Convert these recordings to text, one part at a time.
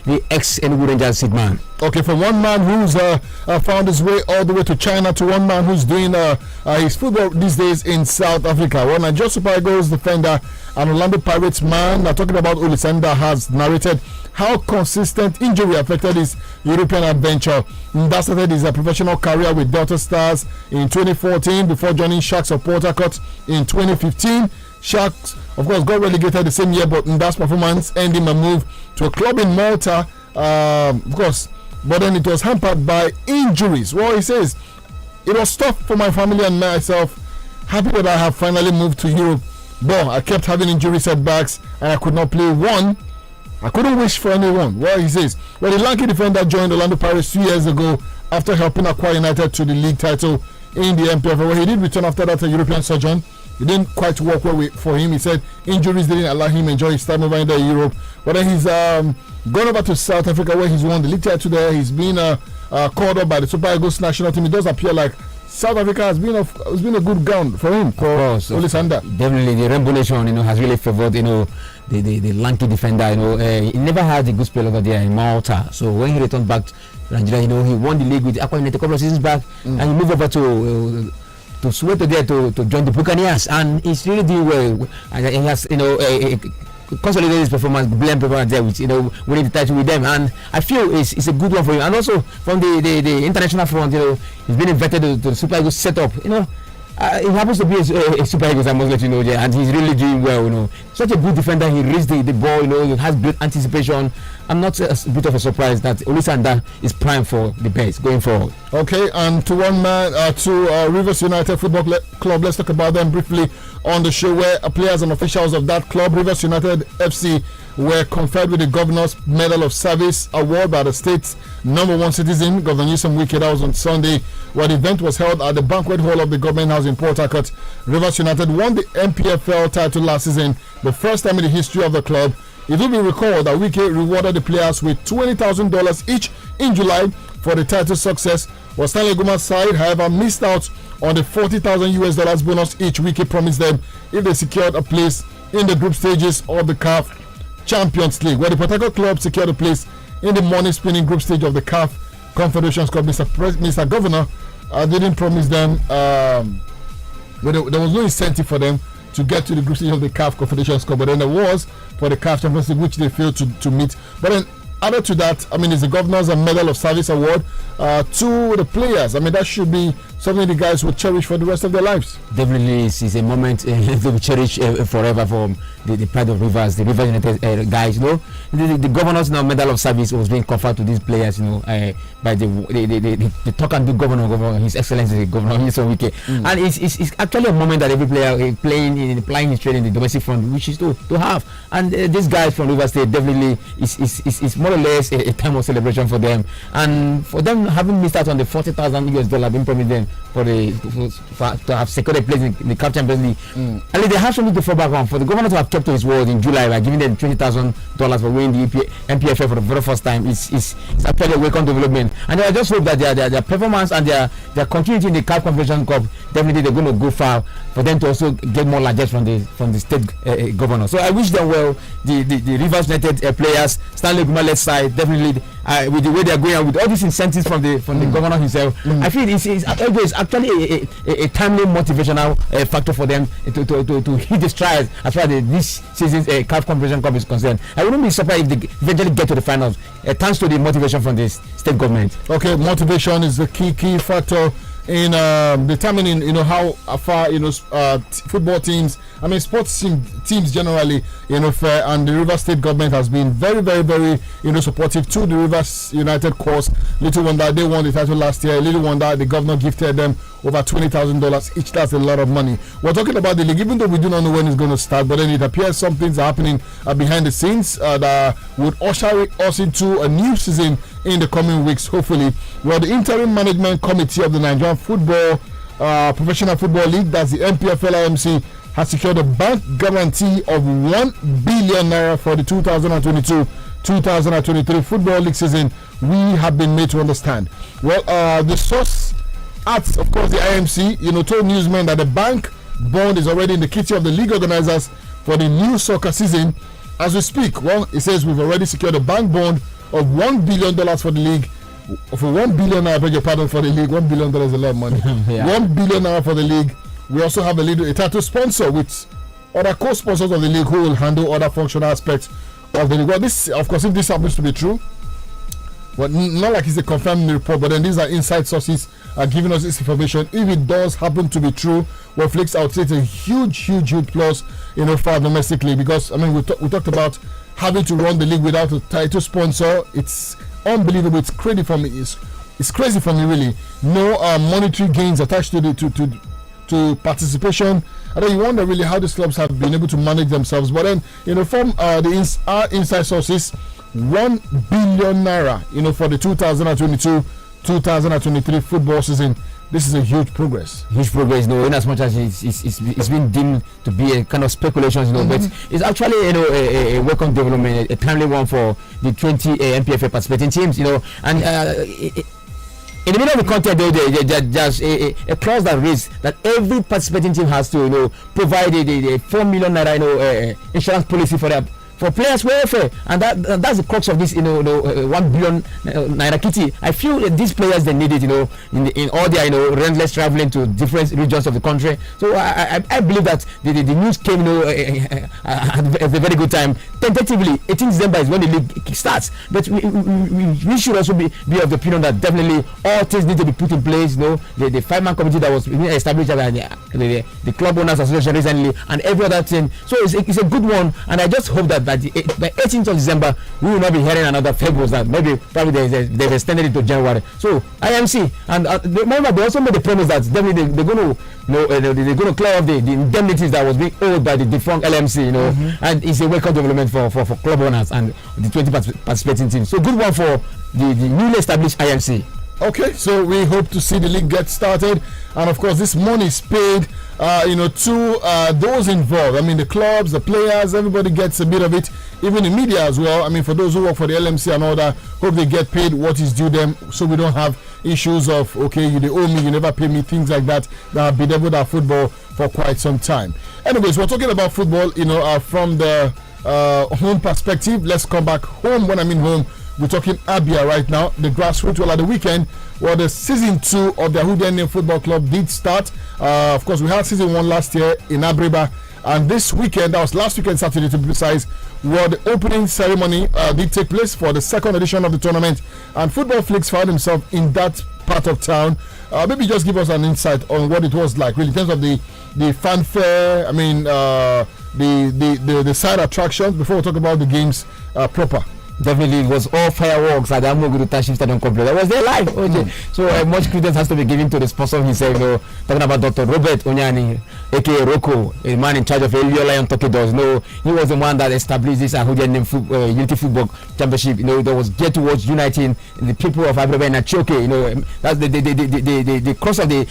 the ex-Enugu Rangers seed man. Okay, from one man who's found his way all the way to China to one man who's doing his football these days in South Africa. Well, Nigeria Super Eagles defender and Orlando Pirates man, talking about Olisanda, has narrated how consistent injury affected his European adventure. That started his professional career with Delta Stars in 2014 before joining Sharks of Port Harcourt in 2015. Sharks, of course, got relegated the same year, but Nda's performance earned him a move to a club in Malta, of course, but then it was hampered by injuries. Well, he says, it was tough for my family and myself. Happy that I have finally moved to Europe, but I kept having injury setbacks and I could not play one. I couldn't wish for anyone. Well, he says, well, the lanky defender joined Orlando Pirates 2 years ago after helping Aqua United to the league title in the MPFL. Well, he did return after that, a European sojourn. It didn't quite work well for him. He said injuries didn't allow him to enjoy his time over in Europe. But then he's gone over to South Africa where he's won the league title there. He's been called up by the Super Eagles national team. It does appear like South Africa has been a good ground for him, for Olisanda. Definitely, the Rainbow Nation, has really favored, the lanky defender. He never had a good spell over there in Malta. So when he returned back to Nigeria, he won the league with Aqua United a couple of seasons back, and he moved over to Soweto there to join the Buccaneers, and he's really doing well. And he has, consolidated his performance, brilliant performance there, with winning the title with them, and I feel it's a good one for him. And also from the international front, he's been invited to the Super Eagles setup. He happens to be a Super Eagles, I must let you know, and he's really doing well. Such a good defender. He reads the ball. He has great anticipation. I'm not a bit of a surprise that Olisanda is prime for the best going forward. Okay, and to one man, to Rivers United Football Club. Let's talk about them briefly on the show, where players and officials of that club, Rivers United FC, were conferred with the Governor's Medal of Service award by the state's #1 citizen, Governor Newsom Wike. That was on Sunday, where the event was held at the banquet hall of the Government House in Port Harcourt. Rivers United won the MPFL title last season, the first time in the history of the club. It will be recalled that Wike rewarded the players with $20,000 each in July for the title success, while Stanley Guma's side, however, missed out on the $40,000 bonus each Wike promised them if they secured a place in the group stages of the CAF Champions League, where the Port Harcourt club secured a place in the money spinning group stage of the CAF Confederations Cup. Mr. Governor didn't promise them, there was no incentive for them to get to the group stage of the CAF Confederations Cup, but then there was for the CAF Champions League, which they failed to meet. But then added to that, it's the Governor's Medal of Service award to the players. That should be something the guys will cherish for the rest of their lives. Definitely, it's a moment they will cherish forever from the pride of Rivers, the Rivers United guys. The Governor's Medal of Service was being conferred to these players, by the talk and do governor, His Excellency Governor Newsom Wike. And it's actually a moment that every player playing his trade in the domestic front wishes to have. And these guys from Rivers State definitely is more or less a time of celebration for them. And for them having missed out on the $40,000 being promised them to have secured a place in the CAF Champions League. At least they have something to fall back on. For the governor to have kept to his word in July by giving them $20,000 for winning the MPFL for the very first time is actually a welcome development. And I just hope that their performance and their continuity in the CAF Confederation Cup, definitely they're going to go far for them to also get more largesse from the state governor. So I wish them well. The Rivers United players, Stanley Guma-led side, definitely with the way they're going and with all these incentives from the governor himself, I feel it's actually a timely motivational factor for them to hit the stride as far as this season's CAF Confederation Cup is concerned. I wouldn't be surprised if they eventually get to the finals, thanks to the motivation from the state government. Okay, motivation is the key factor in determining how far football teams, sports teams generally fare, and the Rivers State government has been very, very, very supportive to the Rivers United cause. Little wonder they won the title last year. Little wonder the governor gifted them over $20,000 each. That's a lot of money. We're talking about the league, even though we do not know when it's going to start, but then it appears some things are happening behind the scenes that would usher us into a new season in the coming weeks, hopefully. Well, the interim management committee of the Nigerian Football Professional Football League, that's the MPFL IMC, has secured a bank guarantee of $1 billion for the 2022-2023 football league season. We have been made to understand. Well, the source at, of course, the IMC, told newsmen that the bank bond is already in the kitty of the league organizers for the new soccer season. As we speak, well, it says we've already secured a bank bond of $1 billion for the league. For $1 billion, I beg your pardon, for the league. $1 billion is a lot of money. Yeah. $1 billion for the league. We also have a title sponsor with other co-sponsors of the league who will handle other functional aspects of the league. Well, this, of course, if this happens to be true, but not like it's a confirmed report, but then these are inside sources giving us this information. If it does happen to be true, well, Flakes, I would say it's a huge plus, for our domestic league, because I mean we talked about having to run the league without a title sponsor. It's unbelievable. It's crazy for me. It's crazy for me, really. No monetary gains attached to the to participation. I know you wonder really how these clubs have been able to manage themselves. But then, from our inside sources, 1 billion naira, for the 2022-2023 football season. This is a huge progress. Huge progress, in as much as it's been deemed to be a kind of speculation, but it's actually, a welcome development, a timely one for the 20 MPFA participating teams, and in the middle of the content, there's a clause that reads that every participating team has to, provide a 4 million naira, insurance policy for players' welfare, and that's the crux of this, 1 billion naira kitty. I feel that these players, they need it, in all their, relentless traveling to different regions of the country. So I believe that the news came, at a very good time. Tentatively, 18th December is when the league starts, but we should also be of the opinion that definitely all things need to be put in place. The 5-man committee that was established by the Club Owners Association recently, and every other thing. So it's a good one, and I just hope that by 18th of December we will not be hearing another fables that probably they've extended it to January. So IMC, and remember, they also made the promise that definitely they're going to clear off the indemnities that was being owed by the defunct LMC, and it's a welcome development for club owners and the 20 participating teams. So good one for the newly established IMC. Okay, so we hope to see the league get started, and of course this money is paid to those involved. I mean, the clubs, the players, everybody gets a bit of it, even the media as well. I mean, for those who work for the LMC and all that, hope they get paid what is due them, so we don't have issues of, okay, you owe me, you never pay me, things like that have bedeviled our football for quite some time. Anyways, we're talking about football, from the home perspective. Let's come back home. When I mean home, we're talking Abia right now. The grassroots, well, at the weekend, the season 2 of the Houdinian Football Club did start. Of course, we had season 1 last year in Abriba, and this weekend, that was last weekend, Saturday to be precise, where the opening ceremony did take place for the second edition of the tournament, and Football Flakes found himself in that part of town. Maybe just give us an insight on what it was like, really, in terms of the fanfare. I mean, the side attractions, before we talk about the games proper. Definitely, it was all fireworks at the Amogudu Township Stadium complex. I was there live. So much credence has to be given to the sponsor himself. Talking about Dr. Robert Onyani, aka Rocco, a man in charge of Elio Lion Tokidos. He was the one that established this Ahudian Unity Football Championship. That was geared towards uniting the people of Abreba and Achoke. That's the cross of the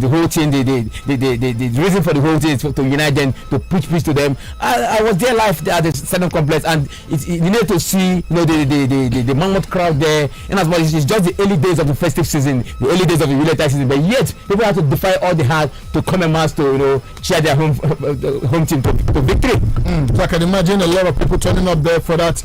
whole thing. The reason for the whole thing is to unite them, to preach peace to them. I was there live at the stadium complex, and you need to see the mammoth crowd there, and as well, it's just the early days of the festive season, the early days of the Uleta season, but yet people have to defy all the hard to come and mass to cheer their home team to victory. So I can imagine a lot of people turning up there for that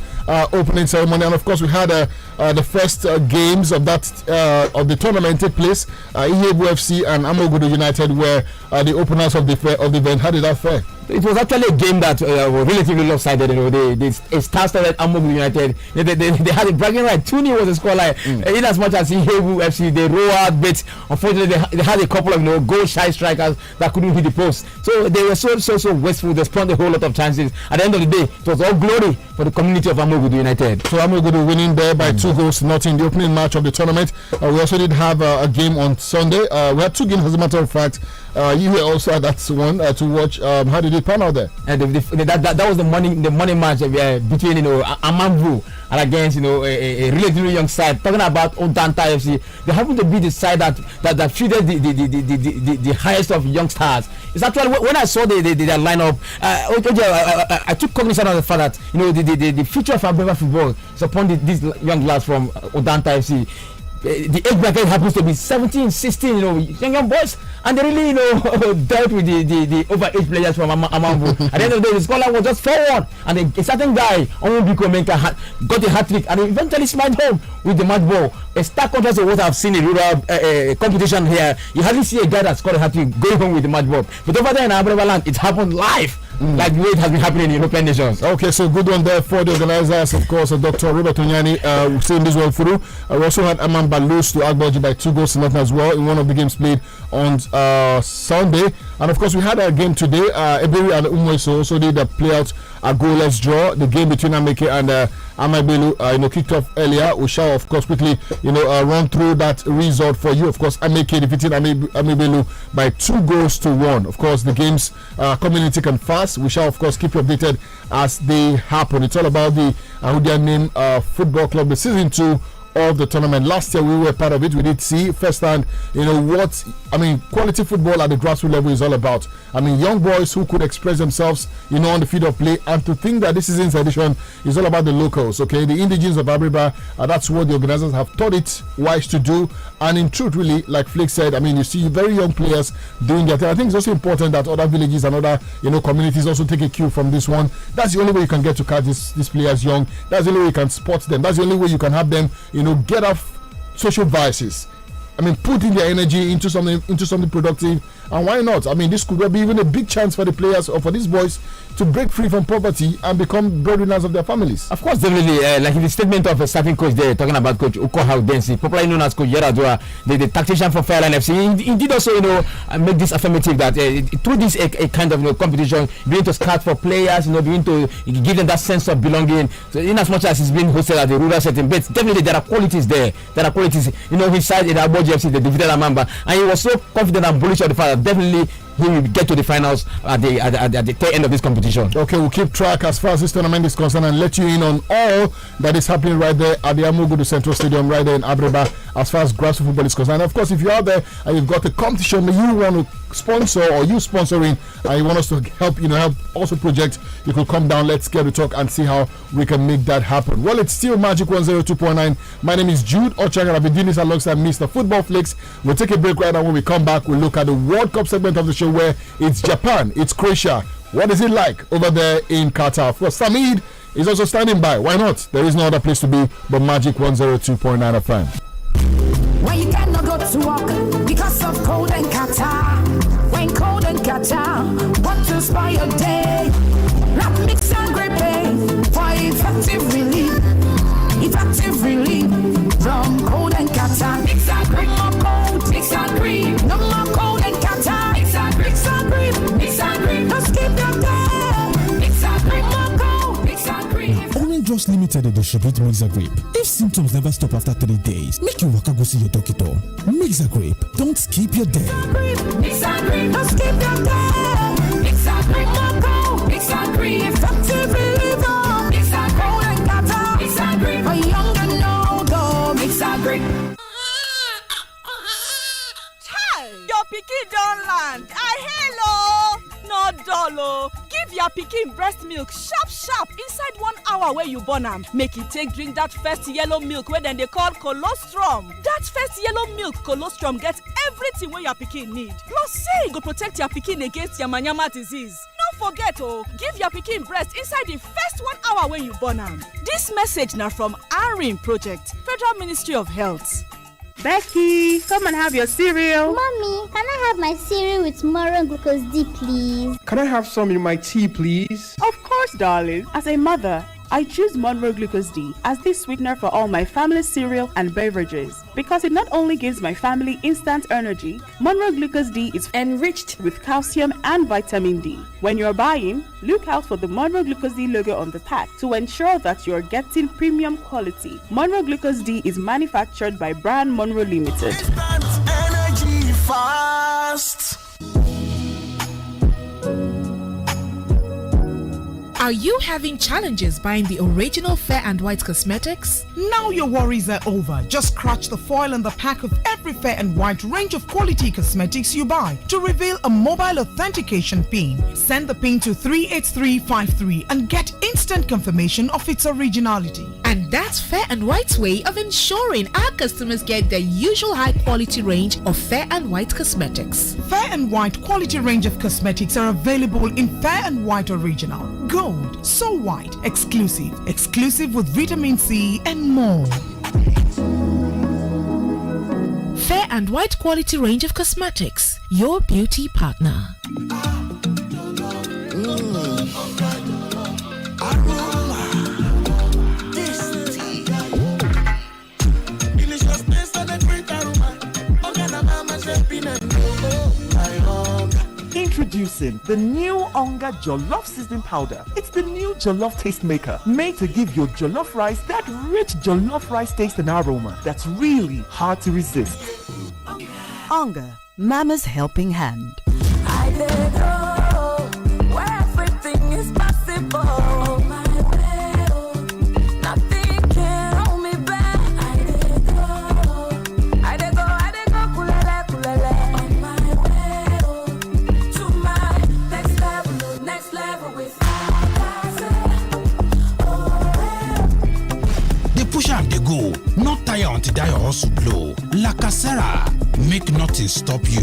opening ceremony, and of course we had the first games of the tournament take place. Ihebu FC and Amogudu United were the openers of the event. How did that fare? It was actually a game that was relatively lopsided. They started Amogudu United. They had a bragging right. 2-0 was the scoreline. In as much as Ihebu FC, they roared, but unfortunately they had a couple of goal shy strikers that couldn't hit the post. So they were so wasteful. They spawned a whole lot of chances. At the end of the day, it was all glory for the community of Amogudu United. So Amogudu winning there by 2-0 in the opening match of the tournament. We also did have a game on Sunday. We had 2 games, as a matter of fact. You were also at that one to watch. How did it pan out there? That was the money match between Amambu and against a relatively young side. Talking about Odanta FC, they happen to be the side that fielded the highest of young stars. It's actually when I saw their lineup, I took cognizance of the fact that the future of Abreba football is upon these young lads from Odanta FC. the age bracket happens to be 17, 16, young boys, and they really, dealt with the overage players from Amambu. At the end of the day, the scoreline was just 4-1, and a certain guy, Onwubiko Menka, got a hat-trick, and he eventually smiled home with the match ball. A stark contrast of what I've seen in rural competition here. You hardly see a guy that scored a hat-trick going home with the match ball. But over there in Abreba land, it happened live. Like the way it has been happening in European nations. Okay, so good one there for the organizers, of course, Dr. Robert Onyani, seeing this one through. We also had Amamba lose to Agboji by 2 goals to nothing as well in one of the games played on Sunday. And of course, we had a game today. Eberi and Umweso also did play out a goalless draw. The game between Ameke and Amaibelu, kicked off earlier. We shall, of course, quickly, run through that result for you. Of course, Ameke defeated Amaibelu by 2 goals to 1. Of course, the games community can fast. We shall, of course, keep you updated as they happen. It's all about the Ahudia Name Football Club, the season 2 of the tournament. Last year we were part of it. We did see firsthand, quality football at the grassroots level is all about. Young boys who could express themselves, on the field of play, and to think that this season's edition is all about the locals, okay, the indigenes of Abriba. That's what the organizers have thought it wise to do. And in truth, really, like Flakes said, you see very young players doing their thing. I think it's also important that other villages and other, communities also take a cue from this one. That's the only way you can get to catch these players young. That's the only way you can spot them. That's the only way you can have them, get off social vices. Put in their energy into something productive. And why not? This could be even a big chance for the players or for these boys to break free from poverty and become breadwinners of their families. Of course, definitely. Like in the statement of a certain coach there, talking about Coach Uko Densi, popularly known as Coach Yeradua, the tactician from Fairline FC, he did also, make this affirmative that through this a kind of competition, begin to scout for players, begin to give them that sense of belonging. So in as much as it's been hosted at the rural setting, but definitely there are qualities there. There are qualities. His side in Abuja FC, they defeated Amamba, and he was so confident and bullish on the fact that definitely he will get to the finals at the tail end of this competition. Okay, we'll keep track as far as this tournament is concerned and let you in on all that is happening right there at the Amugudu Central Stadium, right there in Abreba, as far as grassroots football is concerned. And of course, if you're out there and you've got a competition that you want to sponsor or you sponsoring and you want us to help, help also project, you could come down, let's get to talk and see how we can make that happen. Well, it's still Magic 102.9. My name is Jude Ochaga. I've been doing this alongside Mr. Football Flakes. We'll take a break right now. When we come back, we'll look at the World Cup segment of the show where it's Japan, it's Croatia. What is it like over there in Qatar? Of course, Samid is also standing by. Why not? There is no other place to be but Magic 102.9 FM. When you cannot go to work because of cold and Qatar. When cold and Qatar want to spoil your day. Rap mix and gripping for effective relief. Effective relief from cold and Qatar. Mix and grip, no more cold. Mix and grip, no more cold and Qatar. Mix and grip, mix and grip. Just keep your day. Mix and grip, more cold. Mix and grip. Orange Drugs Limited distribute Mixagrip. If symptoms never stop after 3 days, make you waka go see your doctor. Mixagrip, don't skip your day. Mixagrip, don't skip your day. Mixagrip, more cold. Mixagrip, effective reliever. Mixagrip and Qatar. Mixagrip, for young and old. Mixagrip. Your pikin don land. Hello. No dolo. Give your pikin breast milk sharp inside 1 hour where you born am. Make it take drink that first yellow milk where then they call colostrum. That first yellow milk colostrum gets everything where your pikin need. Plus say go protect your pikin against yamayama disease. No forget give your pikin breast inside the first 1 hour when you born am. This message now from ARIM Project, Federal Ministry of Health. Becky, come and have your cereal. Mommy, can I have my cereal with Moron Glucose D, please? Can I have some in my tea, please? Of course, darling. As a mother, I choose Monroe Glucose D as the sweetener for all my family's cereal and beverages because it not only gives my family instant energy, Monroe Glucose D is enriched with calcium and vitamin D. When you're buying, look out for the Monroe Glucose D logo on the pack to ensure that you're getting premium quality. Monroe Glucose D is manufactured by Brand Monroe Limited. Energy fast. Are you having challenges buying the original Fair and White cosmetics? Now your worries are over. Just scratch the foil on the pack of every Fair and White range of quality cosmetics you buy to reveal a mobile authentication PIN. Send the PIN to 38353 and get instant confirmation of its originality. And that's Fair and White's way of ensuring our customers get the usual high quality range of Fair and White cosmetics. Fair and White quality range of cosmetics are available in Fair and White Original, Gold, So White, exclusive with vitamin C and more. Fair and White quality range of cosmetics, your beauty partner. Introducing the new Onga Jollof Seasoning Powder. It's the new Jollof Taste Maker, made to give your jollof rice that rich jollof rice taste and aroma that's really hard to resist. Onga, Mama's helping hand. I let go, where everything is possible. Go, not tire until die or hustle blow. La Casera, make nothing stop you.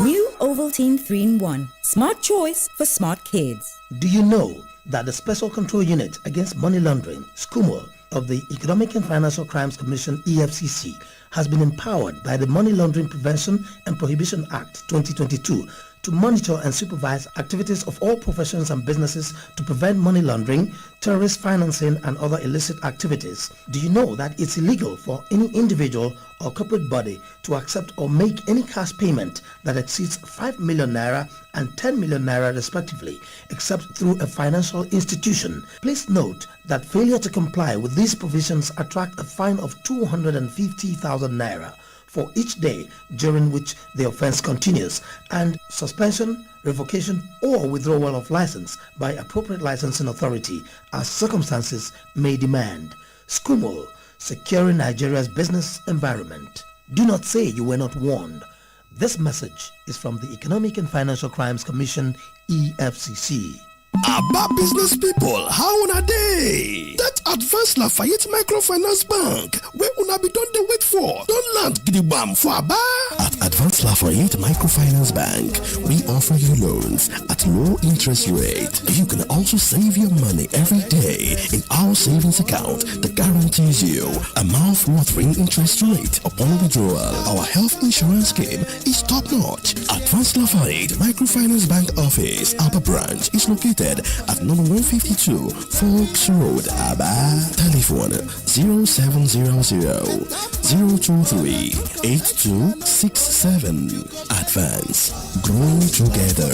New Ovaltine 3-in-1. Smart choice for smart kids. Do you know that the Special Control Unit Against Money Laundering, SCUMO, of the Economic and Financial Crimes Commission EFCC has been empowered by the Money Laundering Prevention and Prohibition Act 2022 to monitor and supervise activities of all professions and businesses to prevent money laundering, terrorist financing and other illicit activities. Do you know that it's illegal for any individual or corporate body to accept or make any cash payment that exceeds 5 million naira and 10 million naira respectively, except through a financial institution? Please note that failure to comply with these provisions attract a fine of 250,000 naira for each day during which the offense continues, and suspension, revocation or withdrawal of license by appropriate licensing authority as circumstances may demand. SCUMO, securing Nigeria's business environment. Do not say you were not warned. This message is from the Economic and Financial Crimes Commission, EFCC. Aba business people, how una dey? That Advanced Lafayette Microfinance Bank, where una be don dey wait for, don land gidigbam for Aba. At Advanced Lafayette Microfinance Bank, we offer you loans at low interest rate. You can also save your money every day in our savings account that guarantees you a mouth-watering interest rate upon withdrawal. Our health insurance scheme is top-notch. Advanced Lafayette Microfinance Bank office, Aba branch, is located at number 152 Flakes Road, Aba. Telephone 0700 023 8267. Advance, growing together.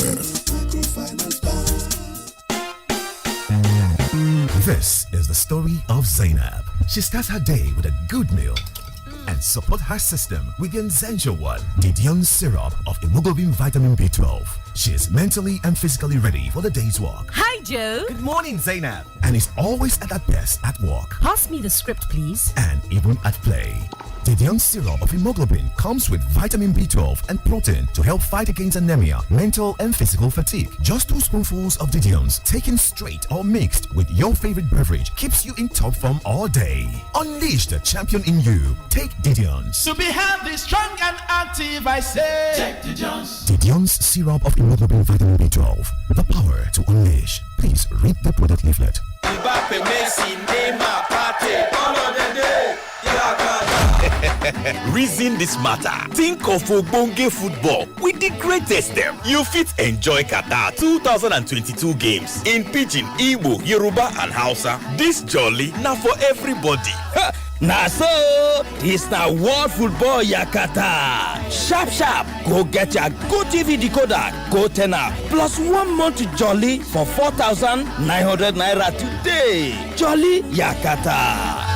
This is the story of Zainab. She starts her day with a good meal and support her system with the Essential One, Didion syrup of hemoglobin vitamin B12. She is mentally and physically ready for the day's work. Hi, Joe. Good morning, Zainab. And is always at her best at work. Pass me the script, please. And even at play. Didion syrup of hemoglobin comes with vitamin B12 and protein to help fight against anemia, mental and physical fatigue. Just 2 spoonfuls of Didion's taken straight or mixed with your favorite beverage keeps you in top form all day. Unleash the champion in you. Take Didion's. To be healthy, strong and active, I say. Take Didion's. Didion's syrup of hemoglobin vitamin B12. The power to unleash. Please read the product leaflet. Reason this matter. Think of Ogbonge football with the greatest them. You fit enjoy Qatar 2022 games in Pidgin, Igbo, Yoruba and Hausa. This jolly now for everybody. Now so, this now World Football Yakata. Sharp, go get your Go TV decoder, Go Tenor, plus 1 month jolly for 4,900 naira today. Jolly Yakata.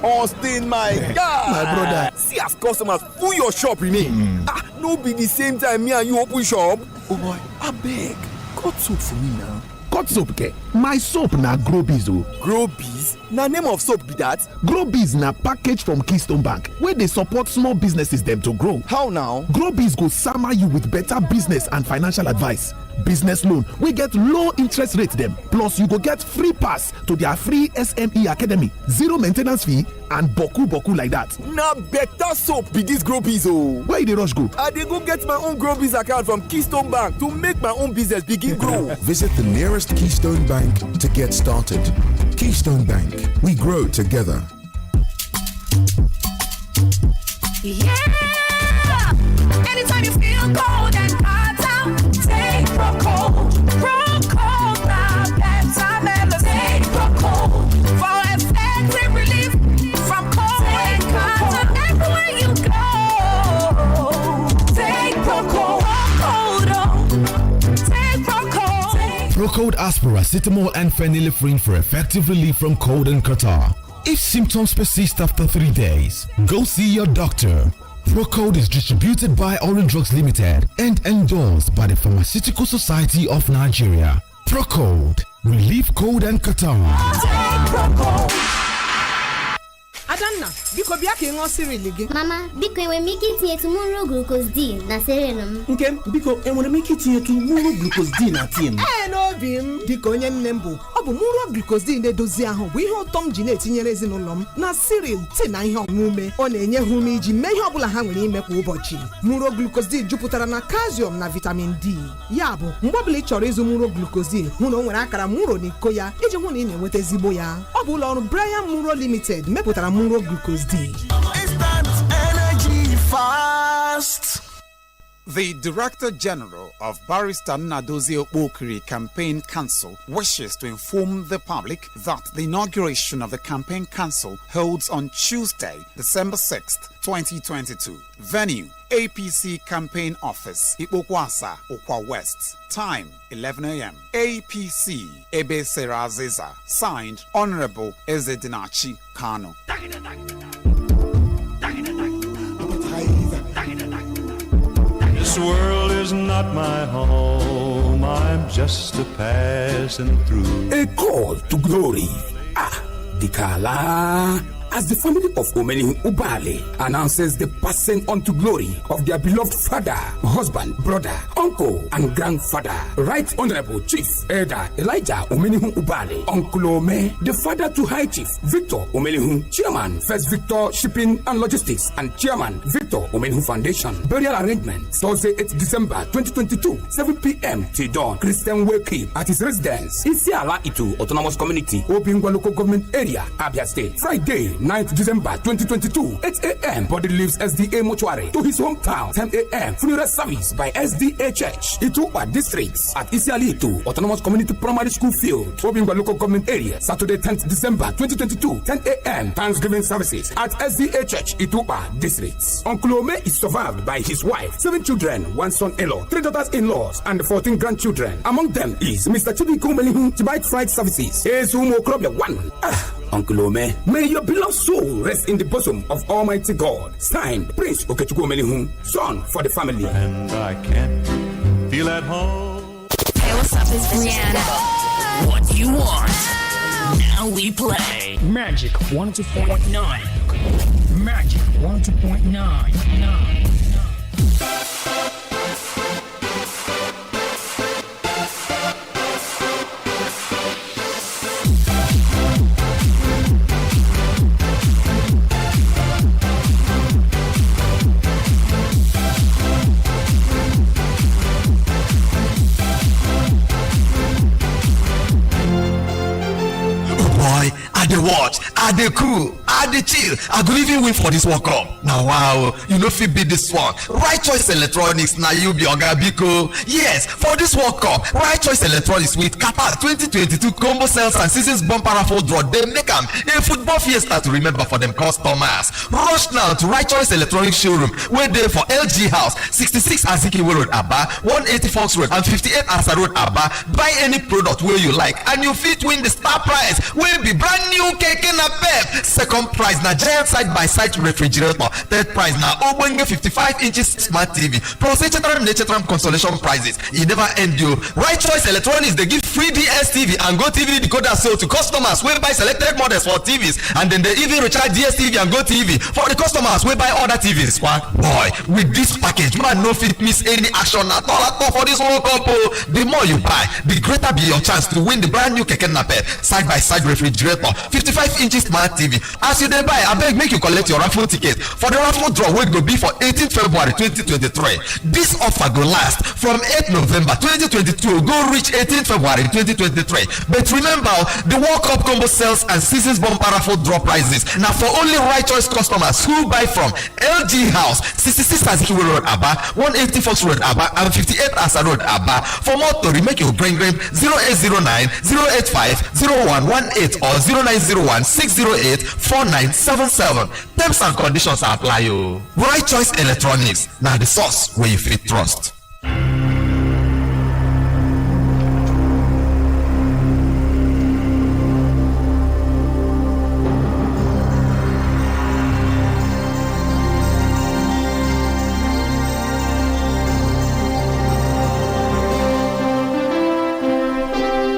Austin, my guy. My brother. See as customers full your shop remain. No be the same time me and you open shop. Oh boy, I beg. Cut soap for me now. Cut soap ke? My soap na Grobiz o. Grobiz? Na name of soap be that? Grobiz na package from Keystone Bank wey dey support small businesses dem to grow. How now? Grobiz go sama you with better business and financial advice. Business loan wey get low interest rate dem, plus you go get free pass to their free SME Academy, zero maintenance fee and boku like that. Na better soap be this Grobiz o. Where you dey rush go? I dey go get my own Grobiz account from Keystone Bank to make my own business begin grow. Visit the nearest Keystone Bank to get started. Keystone Bank, we grow together. Yeah! Anytime you feel cold and hot out, take Procold. Procold, now better never take Procold. For effective relief from cold and hot everywhere you go. Take Procold. Take Procold. Procold Aspira, Citamol and Phenylephrine for effective relief from cold and catarrh. If symptoms persist after 3 days, go see your doctor. Procold is distributed by Orange Drugs Limited and endorsed by the Pharmaceutical Society of Nigeria. Procold, relieve cold and catarrh. Adanna, biko bịa ka ị ṅụọ cereal gị. Mama, biko enwere m ike itinye tomorrow glucose D na cereal m. Nkem, biko enwere m ike itinye tomorrow glucose D na tii m. N'obi m, dịka onye nne m bụ, ọ bụ tomorrow glucose D na-edozi ahụ bụ ihe ụtọ m ji na-etinyere ezinụlọ m na cereal, tii na ihe ọṅụṅụ ume. Ọ na-enye ha ume iji mee ihe ọ bụla ha nwere ime kwa ụbọchị. Tomorrow glucose D jupụtara na calcium na vitamin D. Ya bụ, mgbe ọbụla ị chọrọ ịzụ tomorrow glucose D, hụ na o nwere akara muro n'iko ya iji hụ na ị na-enweta ezigbo ya. Ọ bụ ụlọ ọrụ Brian Muro Limited mepụtara Muro Glucose D. Instant energy fast. The Director General of Barrister Nadozie Okpokiri Campaign Council wishes to inform the public that the inauguration of the Campaign Council holds on Tuesday, December 6th, 2022. Venue, APC Campaign Office, Ipokwasa, Okwa West. Time, 11 a.m. APC, Ebe Seraziza. Signed, Honorable Ezedinachi Kano. This world is not my home, I'm just a passing through. A call to glory. Dikala. As the family of Omeni Ubale announces the passing on to glory of their beloved father, husband, brother, uncle, and grandfather, Right Honorable Chief Elder Elijah Omenihu Ubale, Uncle Ome, the father to High Chief Victor Omenihu, Chairman, First Victor Shipping and Logistics, and Chairman, Victor Omenihu Foundation. Burial arrangement, Thursday, 8 December 2022, 7 p.m. till dawn. Christian Wake at his residence, Isiala Itu Autonomous Community, Obingwa Local Government Area, Abia State. Friday, 9th December 2022, 8 a.m. Body leaves SDA Mortuary to his hometown. 10 a.m. Funeral service by SDA Church, Itupa Districts at Isiali Itu Autonomous Community Primary School Field, Obingwa Local Government Area. Saturday, 10th December 2022, 10 a.m. Thanksgiving services at SDA Church, Itupa Districts. Uncle Ome is survived by his wife, 7 children, 1 son-in-law, 3 daughters-in-laws, and 14 grandchildren. Among them is Mr. Chibiko Melihu Chibai Fried Services. Ezumo Krobya 1. Uncle Ome, may your beloved soul rest in the bosom of Almighty God. Signed, Prince Okechukwu Omenihu, son for the family. And I can't feel at home. Hey, what's up? It's Rihanna. What do you want? Now we play Magic 102.9. Magic 102.9. I dey watch, I dey cool, I dey chill, I go even win for this World Cup. Now wow, you no fit beat this one. Right Choice Electronics na you be oga biko. Yes, for this World Cup, Right Choice Electronics with Qatar 2022 combo sales and seasons bumper raffle draw dey make am a football fiesta to remember for dem customers. Rush now to Right Choice Electronics showroom wey dey for LG House, 66 Azikiwe Road, Aba, 180 Fox Road and 58 Asa Road, Aba. Buy any product wey you like and you fit win the star prize wey be brand new keke napep pep. Second prize na giant side-by-side refrigerator. Third prize na ogbonge 55 inches smart TV. Plus HTRM consolation prizes. E never end you. Right Choice Electronics dey give free DSTV and GoTV decoder sale to customers wey buy selected models for TVs, and then they even recharge DSTV and GoTV for the customers wey buy other TVs. Boy, with this package, man no fit miss any action at all for this World Cup. The more you buy, the greater be your chance to win the brand new Keke Napep side-by-side refrigerator, 55 inches smart TV. As you dey buy, abeg make you collect your raffle ticket for the raffle draw wey go be for 18th February 2023. This offer go last from 8th November 2022 go reach 18th February 2023. But remember, the World Cup combo sales and seasons bumper raffle draw prizes now for only Right Choice customers who buy from LG House, 66 Azikiwe Road, Aba, 180 Fox Road, Aba, and 58 Asa Road, Aba. For more to make you bring 0809 085 0118 or 0901 608 4977. Terms and conditions apply. Right Choice Electronics, now the source where you fit trust.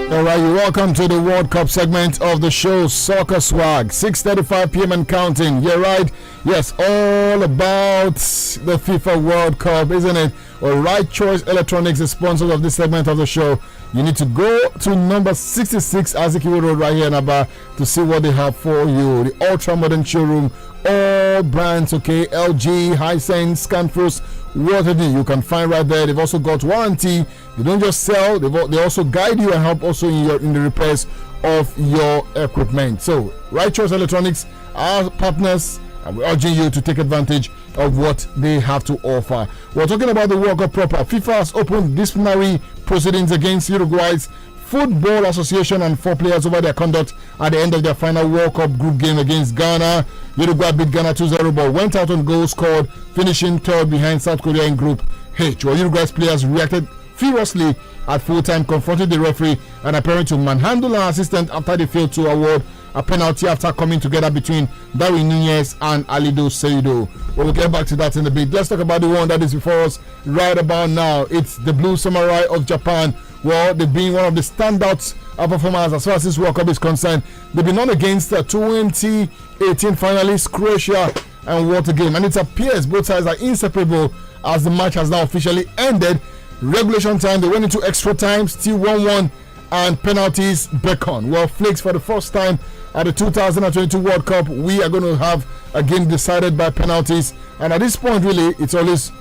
Alright, you're welcome to the World Cup segment of the show, Soccer Swag, 6:35 p.m. and counting. Yeah, right. Yes, all about the FIFA World Cup, isn't it? Well, Right Choice Electronics is sponsor of this segment of the show. You need to go to number 66 Azikiwe Road right here in Aba to see what they have for you. The ultra modern showroom, all brands, okay, LG, Hisense, Scanfros, whatever you can find right there. They've also got warranty. They don't just sell, they also guide you and help also in the repairs of your equipment. So Right Choice Electronics are partners, and we're urging you to take advantage of what they have to offer. We're talking about the World Cup proper. FIFA has opened disciplinary proceedings against Uruguay's Football Association and 4 players over their conduct at the end of their final World Cup group game against Ghana. Uruguay beat Ghana 2-0 but went out on goals scored, finishing third behind South Korea in Group H. While Uruguay's players reacted furiously at full time, confronted the referee and appearing to manhandle an assistant after they failed to award a penalty after coming together between Darwin Nunez and Alido Seido. We'll get back to that in a bit. Let's talk about the one that is before us right about now. It's the Blue Samurai of Japan. Well, they've been one of the standout performers as far as this World Cup is concerned. They've been on against the 2018 finalists Croatia, and what a game. And it appears both sides are inseparable as the match has now officially ended. Regulation time, they went into extra time, still 1-1, and penalties beckon. Well, Flakes, for the first time at the 2022 World Cup, we are going to have a game decided by penalties. And at this point, really, it's always,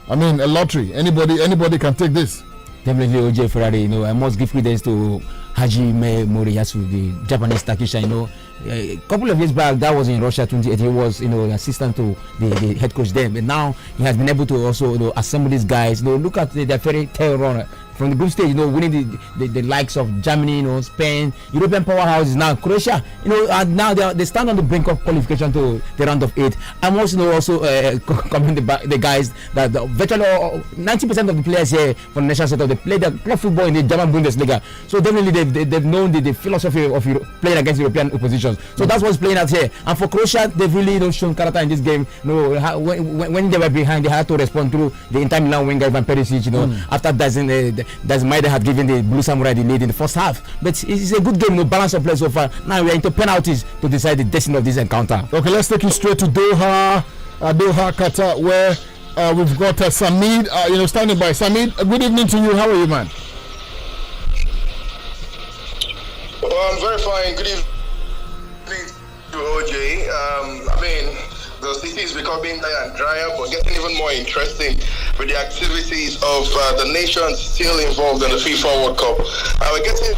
a lottery. Anybody can take this. Definitely, OJ Ferrari. I must give credence to Hajime Moriyasu, the Japanese tactician. A couple of years back, that was in Russia 2018. He was, assistant to the head coach there. But now he has been able to also, assemble these guys. Look at the fairy tale runner from the group stage. Winning the likes of Germany, Spain, European powerhouses. Now Croatia, and now they stand on the brink of qualification to the round of 8. I'm also coming the guys that virtually 90% of the players here from the national setup, they play the club football in the German Bundesliga. So definitely they've known the philosophy of playing against European opposition. So that's what's playing out here. And for Croatia, they've really shown character in this game. When they were behind, they had to respond through the Inter Milan winger Ivan Perisic. After that's Maida had given the Blue Samurai the lead in the first half. But it's a good game, balance of play so far. Now we're into penalties to decide the destiny of this encounter. Okay, let's take you straight to Doha, Qatar, where we've got Samid, standing by. Samid, good evening to you. How are you, man? Well, I'm very fine. Good evening to OJ. The city is becoming drier and drier, but getting even more interesting with the activities of the nations still involved in the FIFA World Cup. We're getting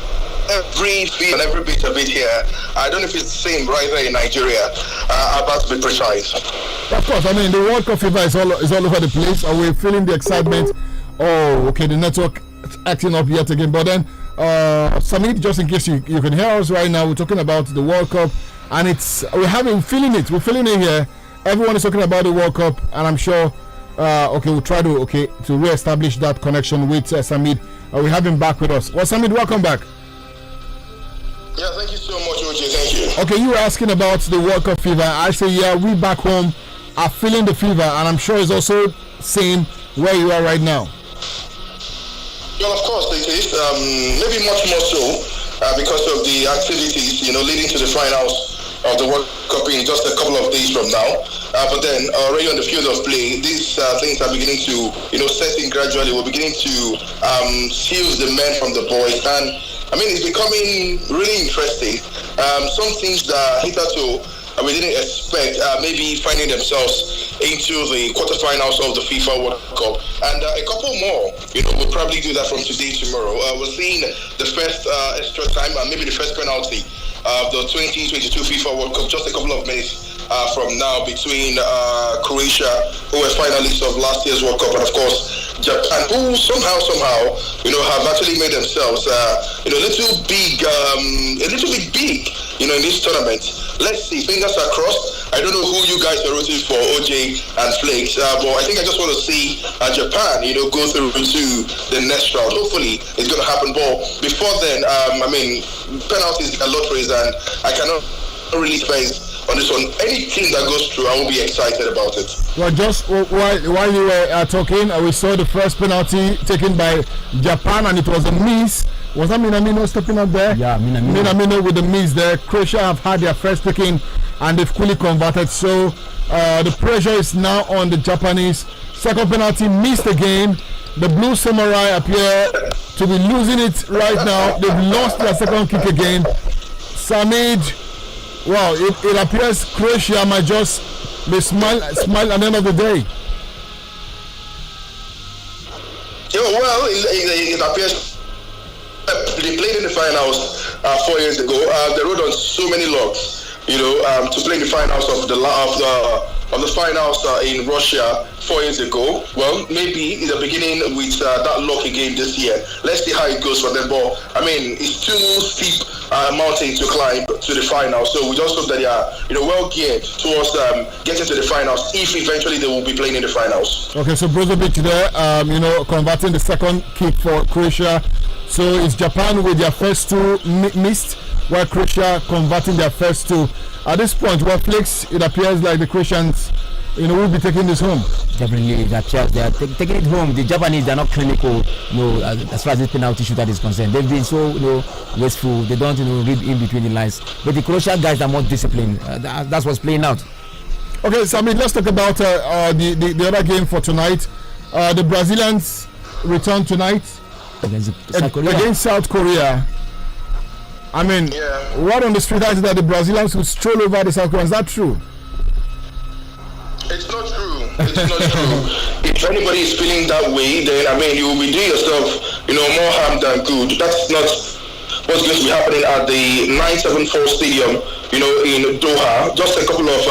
every feel and every bit of it here. I don't know if it's the same right there in Nigeria, about to be precise. Of course, the World Cup fever is all over the place, and we're feeling the excitement. Oh, okay, the network acting up yet again. But then, Samit, just in case you can hear us right now, we're talking about the World Cup, and we're feeling it here. Everyone is talking about the World Cup, and I'm sure, we'll try to re-establish that connection with Samid. We have him back with us. Well, Samid, welcome back. Yeah, thank you so much, OJ. Thank you. Okay, you were asking about the World Cup fever. I say, yeah, we back home are feeling the fever, and I'm sure it's also same where you are right now. Well, of course it is. Maybe much more so because of the activities, leading to the finals of the World Cup in just a couple of days from now. But then already on the field of play, these things are beginning to, set in gradually. We're beginning to fuse the men from the boys. And, it's becoming really interesting. Some things that hitherto we didn't expect, maybe finding themselves into the quarterfinals of the FIFA World Cup. And a couple more, we'll probably do that from today, tomorrow. We're seeing the first extra time and maybe the first penalty of the 2022 FIFA World Cup just a couple of minutes from now between Croatia, who were finalists of last year's World Cup, and of course Japan, who somehow have actually made themselves a little bit big in this tournament. Let's see, fingers are crossed. I don't know who you guys are rooting for, OJ and Flakes, but I think I just want to see Japan go through to the next round. Hopefully it's going to happen, but before then, penalties are lotteries, and I cannot really space on this one. Any team that goes through, I will be excited about it. Well, just while you were talking, we saw the first penalty taken by Japan, and it was a miss. Was that Minamino stepping up there? Yeah, Minamino with the miss there. Croatia have had their first taken, and they've quickly converted. So the pressure is now on the Japanese. Second penalty missed again. The Blue Samurai appear to be losing it right now. They've lost their second kick again. Samid. Wow, it appears Croatia might just be smile at the end of the day. Well, it appears they played in the finals 4 years ago. They rode on so many logs, to play in the finals of the finals in Russia 4 years ago. Well, maybe in the beginning with that luck again this year. Let's see how it goes for them. But it's too steep mountain to climb to the finals. So we just hope that they are, well geared towards getting to the finals. If eventually they will be playing in the finals. Okay, so Brozovic there, converting the second kick for Croatia. So it's Japan with their first two missed, while Croatia converting their first two. At this point, Flakes, it appears like the Croatians, will be taking this home. Definitely, it appears they are taking it home. The Japanese, they are not clinical, as far as this penalty shooter is concerned. They've been so, wasteful. They don't, read in between the lines. But the Croatian guys are more disciplined. That's what's playing out. Okay, so let's talk about the other game for tonight. The Brazilians return tonight against South Korea. What on the street is that the Brazilians will stroll over the South Koreans? Is that true? It's not true. It's not true. If anybody is feeling that way, then you will be doing yourself, more harm than good. That's not what's going to be happening at the 974 Stadium, in Doha, just a couple of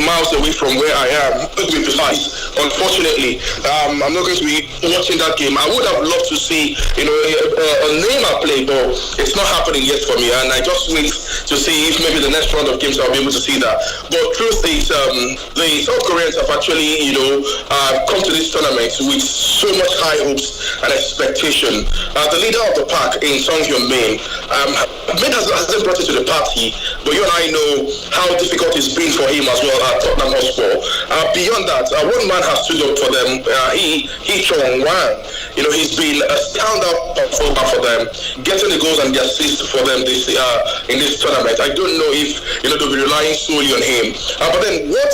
miles away from where I am, to be precise. Unfortunately, I'm not going to be watching that game. I would have loved to see, a Neymar play, but it's not happening yet for me, and I just wait to see if maybe the next round of games I'll be able to see that. But truth is, the South Koreans have actually, come to this tournament with so much high hopes and expectation. The leader of the pack in Song Hyun-min, hasn't brought it to the party, but you and I know how difficult it's been for him as well at Tottenham Hotspur. Beyond that, one man has stood up for them. He Chong-Wan. He's been a standout performer for them, getting the goals and the assists for them in this tournament. I don't know if they'll be relying solely on him. But then what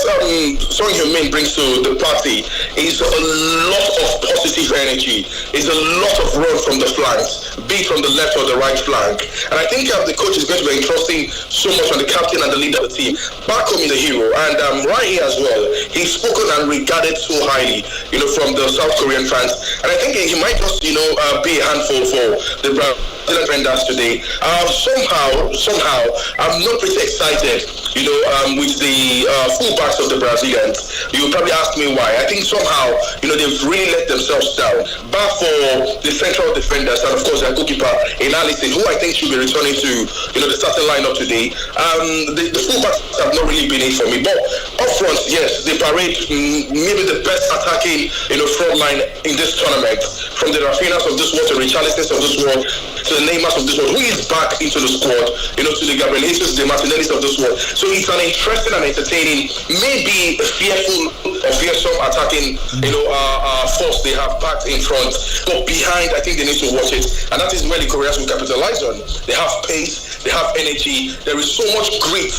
Song Hyun-min brings to the party is a lot of positive energy. It's a lot of run from the flanks, be it from the left or the right flank. And I think the coach is going to be entrusting so much on the captain and the leader of the team. Back home is the hero, and right here as well, he's spoken and regarded so highly, from the South Korean fans. And I think he might just, be a handful for the Brazilian defenders today. Somehow, I'm not pretty excited, with the fullbacks of the Brazilians. You will probably ask me why. I think somehow, they've really let themselves down. But for the central defenders and of course their goalkeeper in Allison, who I think should be returning to, the starting lineup today. The fullbacks have not really been in for me. But up front, yes, they parade maybe the best attacking, front line in this tournament. From the Rafinhas of this world to Richarlisons of this world, to the Neymars of this world, who is back into the squad, to the Gabriel Jesus, the Martinellis of this world. So it's an interesting and entertaining, maybe fearful or fearsome attacking, force they have back in front. But behind, I think they need to watch it. And that is where the Koreans will capitalize on. They have pace, they have energy, there is so much grit,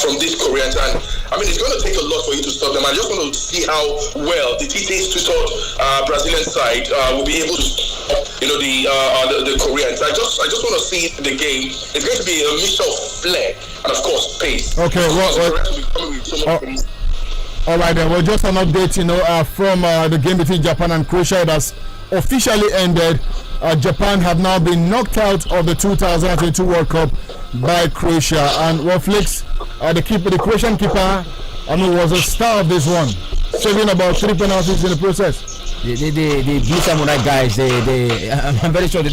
from these Koreans. And I mean, it's going to take a lot for you to stop them. I just want to see how well the TT's tutored Brazilian side will be able to stop, the Koreans. I just want to see the game. It's going to be a mixture of flair and, of course, pace. Okay, all right then. Well, just an update, from the game between Japan and Croatia. It has officially ended. Japan have now been knocked out of the 2022 World Cup by Croatia. And Flakes, the Croatian keeper, was a star of this one, saving about 3 penalties in the process. The Blue Samurai guys, I'm very sure they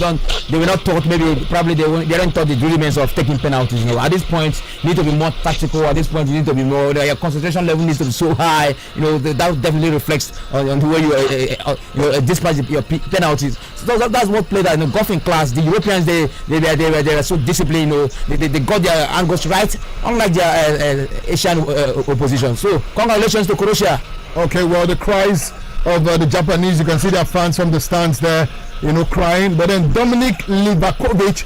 were not taught, they weren't taught the rudiments of taking penalties. At this point, you need to be more tactical. At this point, you need to be more, your concentration level needs to be so high. That definitely reflects on the way you dispatch your penalties. So that's what played in the golfing class. The Europeans, they were so disciplined. They got their angles right, unlike their Asian opposition. So congratulations to Croatia. Okay, well, the cries of the Japanese, you can see their fans from the stands there, crying. But then Dominik Livakovic,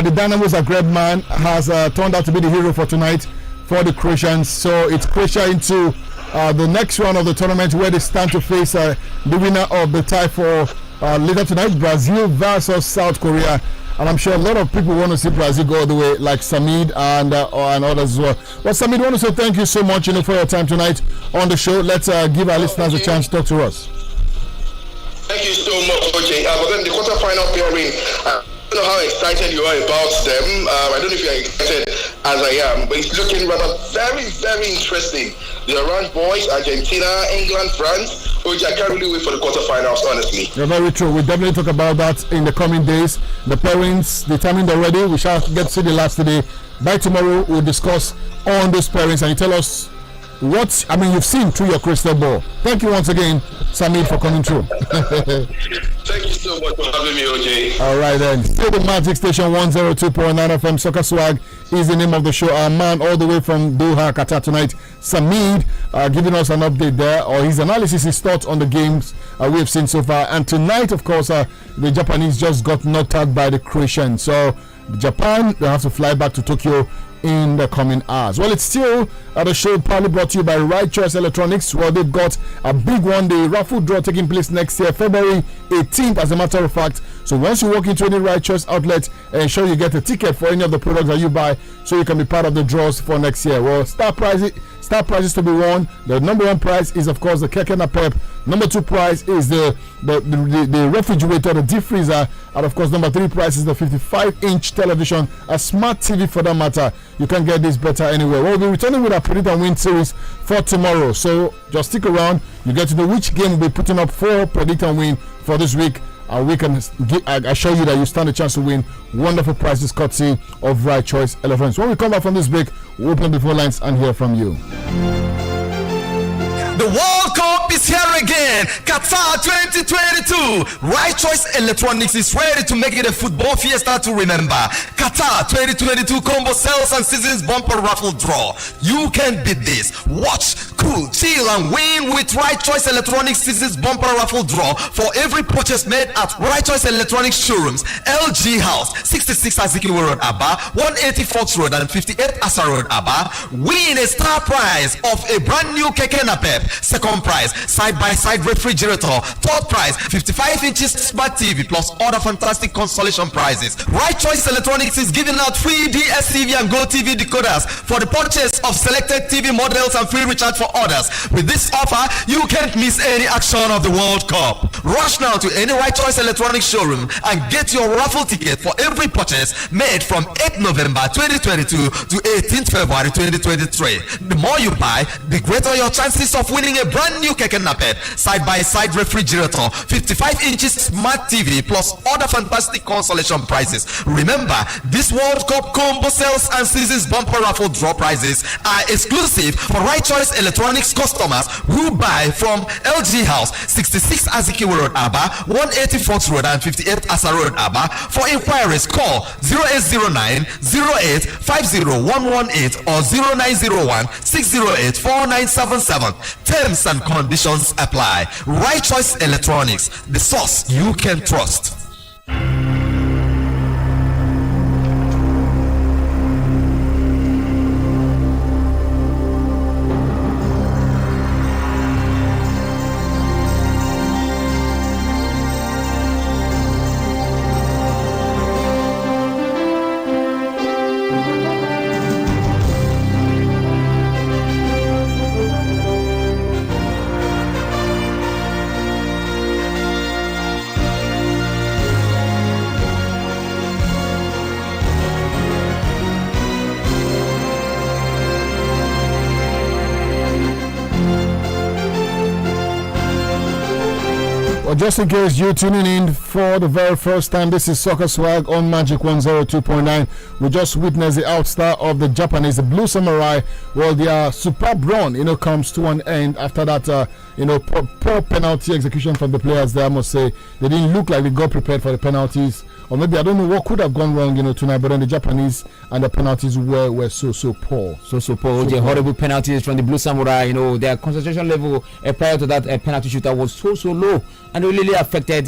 the Dynamo Zagreb man, has turned out to be the hero for tonight for the Croatians. So it's Croatia into the next round of the tournament, where they stand to face the winner of the tie for later tonight, Brazil versus South Korea. And I'm sure a lot of people want to see Brazil go all the way, like Samid and others as well. Well, Samid, I want to say thank you so much, for your time tonight on the show. Let's give our listeners a chance to talk to us. Thank you so much, OJ. But then the quarterfinal pairing, I don't know how excited you are about them. I don't know if you're excited as I am, but it's looking rather very, very interesting. The Orange Boys, Argentina, England, France. OJ, I can't really wait for the quarterfinals, honestly. You're very true. We'll definitely talk about that in the coming days. The pairings determined already. We shall get to see the last today. By tomorrow, we'll discuss on those pairings, and you tell us what you've seen through your crystal ball. Thank you once again, Samir, for coming through. Thank you so much for having me, OJ. All right then. Still the Magic Station 102.9 FM. Soccer Swag is the name of the show. Our man all the way from Doha, Qatar tonight, Samir, giving us an update there, or his analysis, his thoughts on the games we have seen so far. And tonight, of course, the Japanese just got knocked out by the Croatians. So Japan, they have to fly back to Tokyo in the coming hours. Well, it's still the show partly brought to you by Right Choice Electronics. Well, they've got a big one, the raffle draw taking place next year, February 18th, as a matter of fact. So once you walk into any Right Choice outlet, ensure you get a ticket for any of the products that you buy, so you can be part of the draws for next year. Well, star prizes to be won. The number one prize is, of course, the Keke Napep. Number two prize is the refrigerator, the deep freezer, and of course number three prize is the 55-inch television, a smart TV for that matter. You can get this better anywhere. We'll be returning with our Predict and Win series for tomorrow, so just stick around. You get to know which game we'll be putting up for Predict and Win for this week, and we can assure you that you stand a chance to win wonderful prizes courtesy of Right Choice Electronics. When we come back from this break, we'll open the phone lines and hear from you. The World Cup is here again. Qatar 2022. Right Choice Electronics is ready to make it a football fiesta to remember. Qatar 2022 combo sales and seasons bumper raffle draw. You can beat this. Watch, cool, chill, and win with Right Choice Electronics seasons bumper raffle draw for every purchase made at Right Choice Electronics showrooms. LG House, 66 Azikiwe Road, Aba, 180 Fox Road, and 58 Asa Road, Aba. Win a star prize of a brand new Keke Napep. Second prize, side-by-side refrigerator. Third prize, 55 inches smart TV plus other fantastic consolation prizes. Right Choice Electronics is giving out free DSTV and GoTV decoders for the purchase of selected TV models and free recharge for others. With this offer, you can't miss any action of the World Cup. Rush now to any Right Choice Electronics showroom and get your raffle ticket for every purchase made from 8 November 2022 to 18th February 2023. The more you buy, the greater your chances of winning a brand new Keke Napep, side-by-side refrigerator, 55 inches smart TV plus other fantastic consolation prizes. Remember, this World Cup combo sales and seasons bumper raffle draw prizes are exclusive for Right Choice Electronics customers who buy from LG House, 66 Azikiwe Road, Aba, 180 Fox Road, and 58 Asa Road, Aba. For inquiries, call 0809 08 50118 or 0901 608 4977. Terms and conditions apply. Right Choice Electronics, the source you can trust. Just in case you're tuning in for the very first time, this is Soccer Swag on Magic 102.9. We just witnessed the outstar of the Japanese, the Blue Samurai. Well, their superb run, comes to an end after that, poor penalty execution from the players there. I must say, they didn't look like they got prepared for the penalties. Or maybe, I don't know what could have gone wrong, tonight. But then the Japanese and the penalties were so poor. So poor. The horrible penalties from the Blue Samurai. Their concentration level prior to that penalty shooter was so low, and it really affected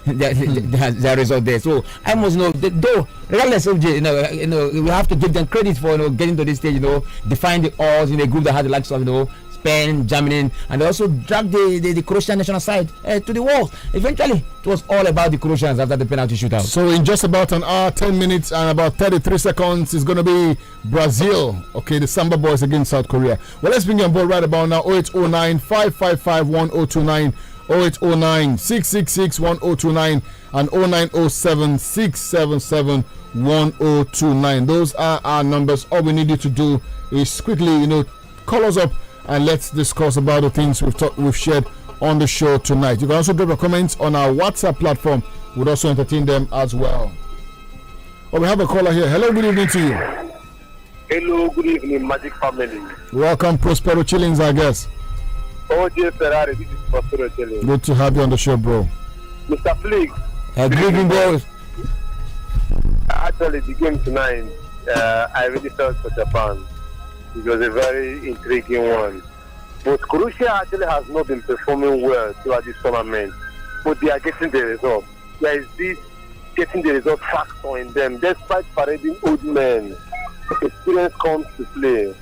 the result there. So I must know, though, regardless of we have to give them credit for getting to this stage. Define the odds in a group that had the likes of Spain, Germany, and they also dragged the Croatian national side to the wall. Eventually, it was all about the Croatians after the penalty shootout. So in just about an hour, 10 minutes, and about 33 seconds, it's going to be Brazil. Okay, the Samba Boys against South Korea. Well, let's bring you on board right about now. 0809 555 1029, 0809 666 1029, and 0907 677 1029. Those are our numbers. All we need you to do is quickly, call us up and let's discuss about the things we've shared on the show tonight. You can also drop your comments on our WhatsApp platform. We'll also entertain them as well. Well, we have a caller here. Hello, good evening to you. Hello, good evening, Magic Family. Welcome, Prospero Chillings, I guess. OJ Ferrari, this is Prospero Chillings. Good to have you on the show, bro. Mr. Flakes. Good evening, bro. Actually, the game tonight, I really felt for Japan. It was a very intriguing one. But Croatia actually has not been performing well throughout this tournament. But they are getting the result. There is this getting the result factor in them. Despite parading old men, experience comes to play.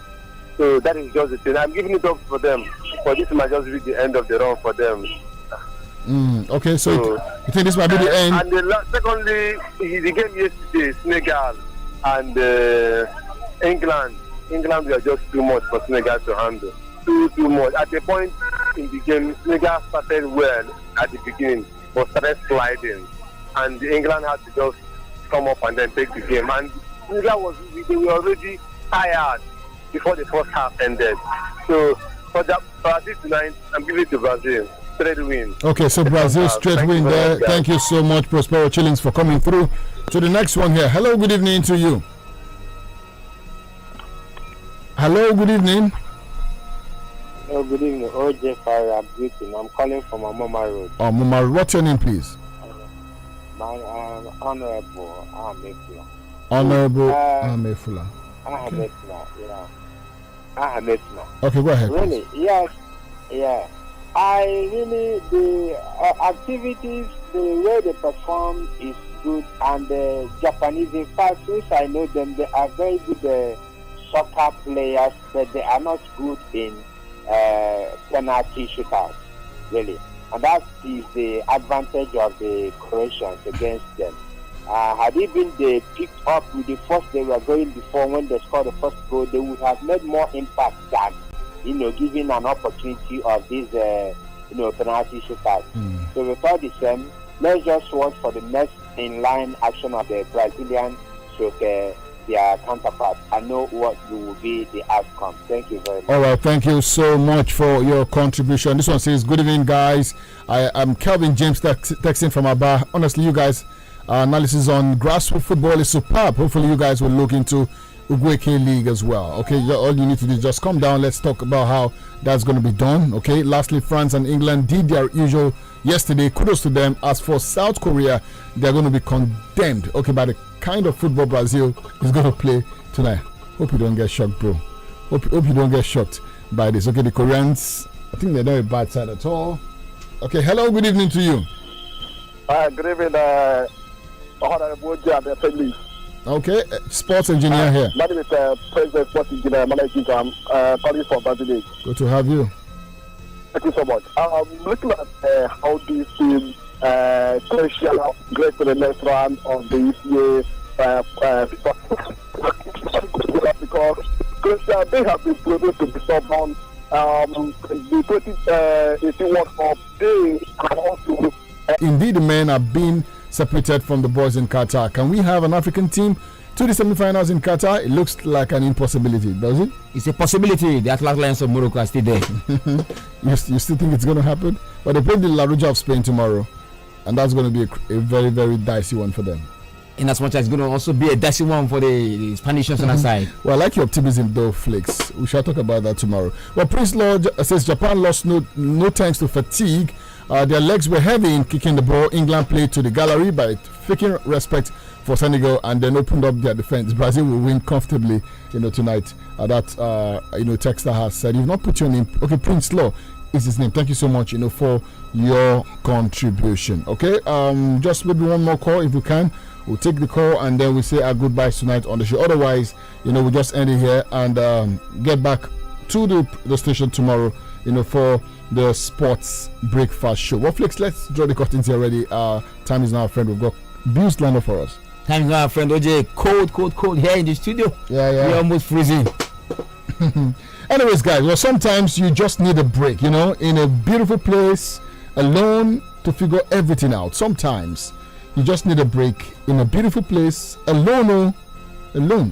So that is just the thing. I'm giving it up for them. But this might just be the end of the run for them. Okay, so you think this might be the end? And secondly, the game yesterday, Senegal and England. England were just too much for Senegal to handle. Too much. At the point in the game, Senegal started well at the beginning, but started sliding. And England had to just come up and then take the game. And Senegal they were already tired before the first half ended. So for Brazil tonight, I'm giving it to Brazil. Straight win. Okay, so Brazil straight win there. Thank you so much, Prospero Chillings, for coming through. To the next one here. Hello, good evening to you. Hello, good evening. Hello, good evening. OJ Fire, I'm greeting. I'm calling from Amoma Road. Amoma Road. What's your name, please? My Honorable Ahmefula. Honorable Ahmefula. Ahmefula, yeah. Ahmefula. Okay, go ahead. Really? Please. Yeah. The activities, the way they perform is good, and the Japanese, in fact, since I know them, they are very good soccer players, but they are not good in penalty shootouts, really. And that is the advantage of the Croatians against them. Had it been they picked up with the first they were going before, when they scored the first goal, they would have made more impact than giving an opportunity of these penalty shootouts. So without the same, let's just watch for the next in-line action of the Brazilian their counterparts. I know what will be the outcome. Thank you very much. All right, thank you so much for your contribution. This one says, good evening, guys. I'm Kelvin James texting from Aba. Honestly, you guys, analysis on grassroots football is superb. Hopefully, you guys will look into Ugueke League as well. Okay, all you need to do is just come down. Let's talk about how that's going to be done. Okay, lastly, France and England did their usual yesterday. Kudos to them. As for South Korea, they're going to be condemned, okay, by the kind of football Brazil is going to play tonight. Hope you don't get shocked, bro. Hope you don't get shocked by this. Okay, the Koreans, I think they're not a bad side at all. Okay, hello, good evening to you. Good evening, Honorable Family. Okay, sports engineer here. My name is President Sports Engineer Managing. I'm calling from Brazil. Good to have you. Thank you so much. Looking at how this team Croatia gets to the next round of the ECA because Croatia, they have been proven to be stubborn. The 2018 World Cup, they are also. Indeed, the men are being separated from the boys in Qatar. Can we have an African team to the semi-finals in Qatar? It looks like an impossibility, does it? It's a possibility. The Atlas Lions of Morocco are still there. You still think it's going to happen? But they play the La Roja of Spain tomorrow, and that's going to be a very, very dicey one for them. In as much as it's going to also be a dicey one for the Spanish national side. Well, I like your optimism though, Flakes. We shall talk about that tomorrow. Well, Prince Lord says Japan lost no thanks to fatigue. Their legs were heavy in kicking the ball. England played to the gallery by faking respect for Senegal and then opened up their defense. Brazil will win comfortably, tonight. Texter has said. You've not put your name. Okay, Prince Law is his name. Thank you so much, for your contribution. Okay, just maybe one more call if we can. We'll take the call and then we say our goodbyes tonight on the show. Otherwise, we'll just end it here and get back to the station tomorrow, for the sports breakfast show. Well, Flakes, let's draw the curtains here already. Time is now, friend. We've got Bills lined up for us. Time is now, friend. OJ, cold here in the studio. Yeah. We're almost freezing. Anyways, guys, well, sometimes you just need a break, in a beautiful place, alone, to figure everything out. Sometimes you just need a break in a beautiful place, alone.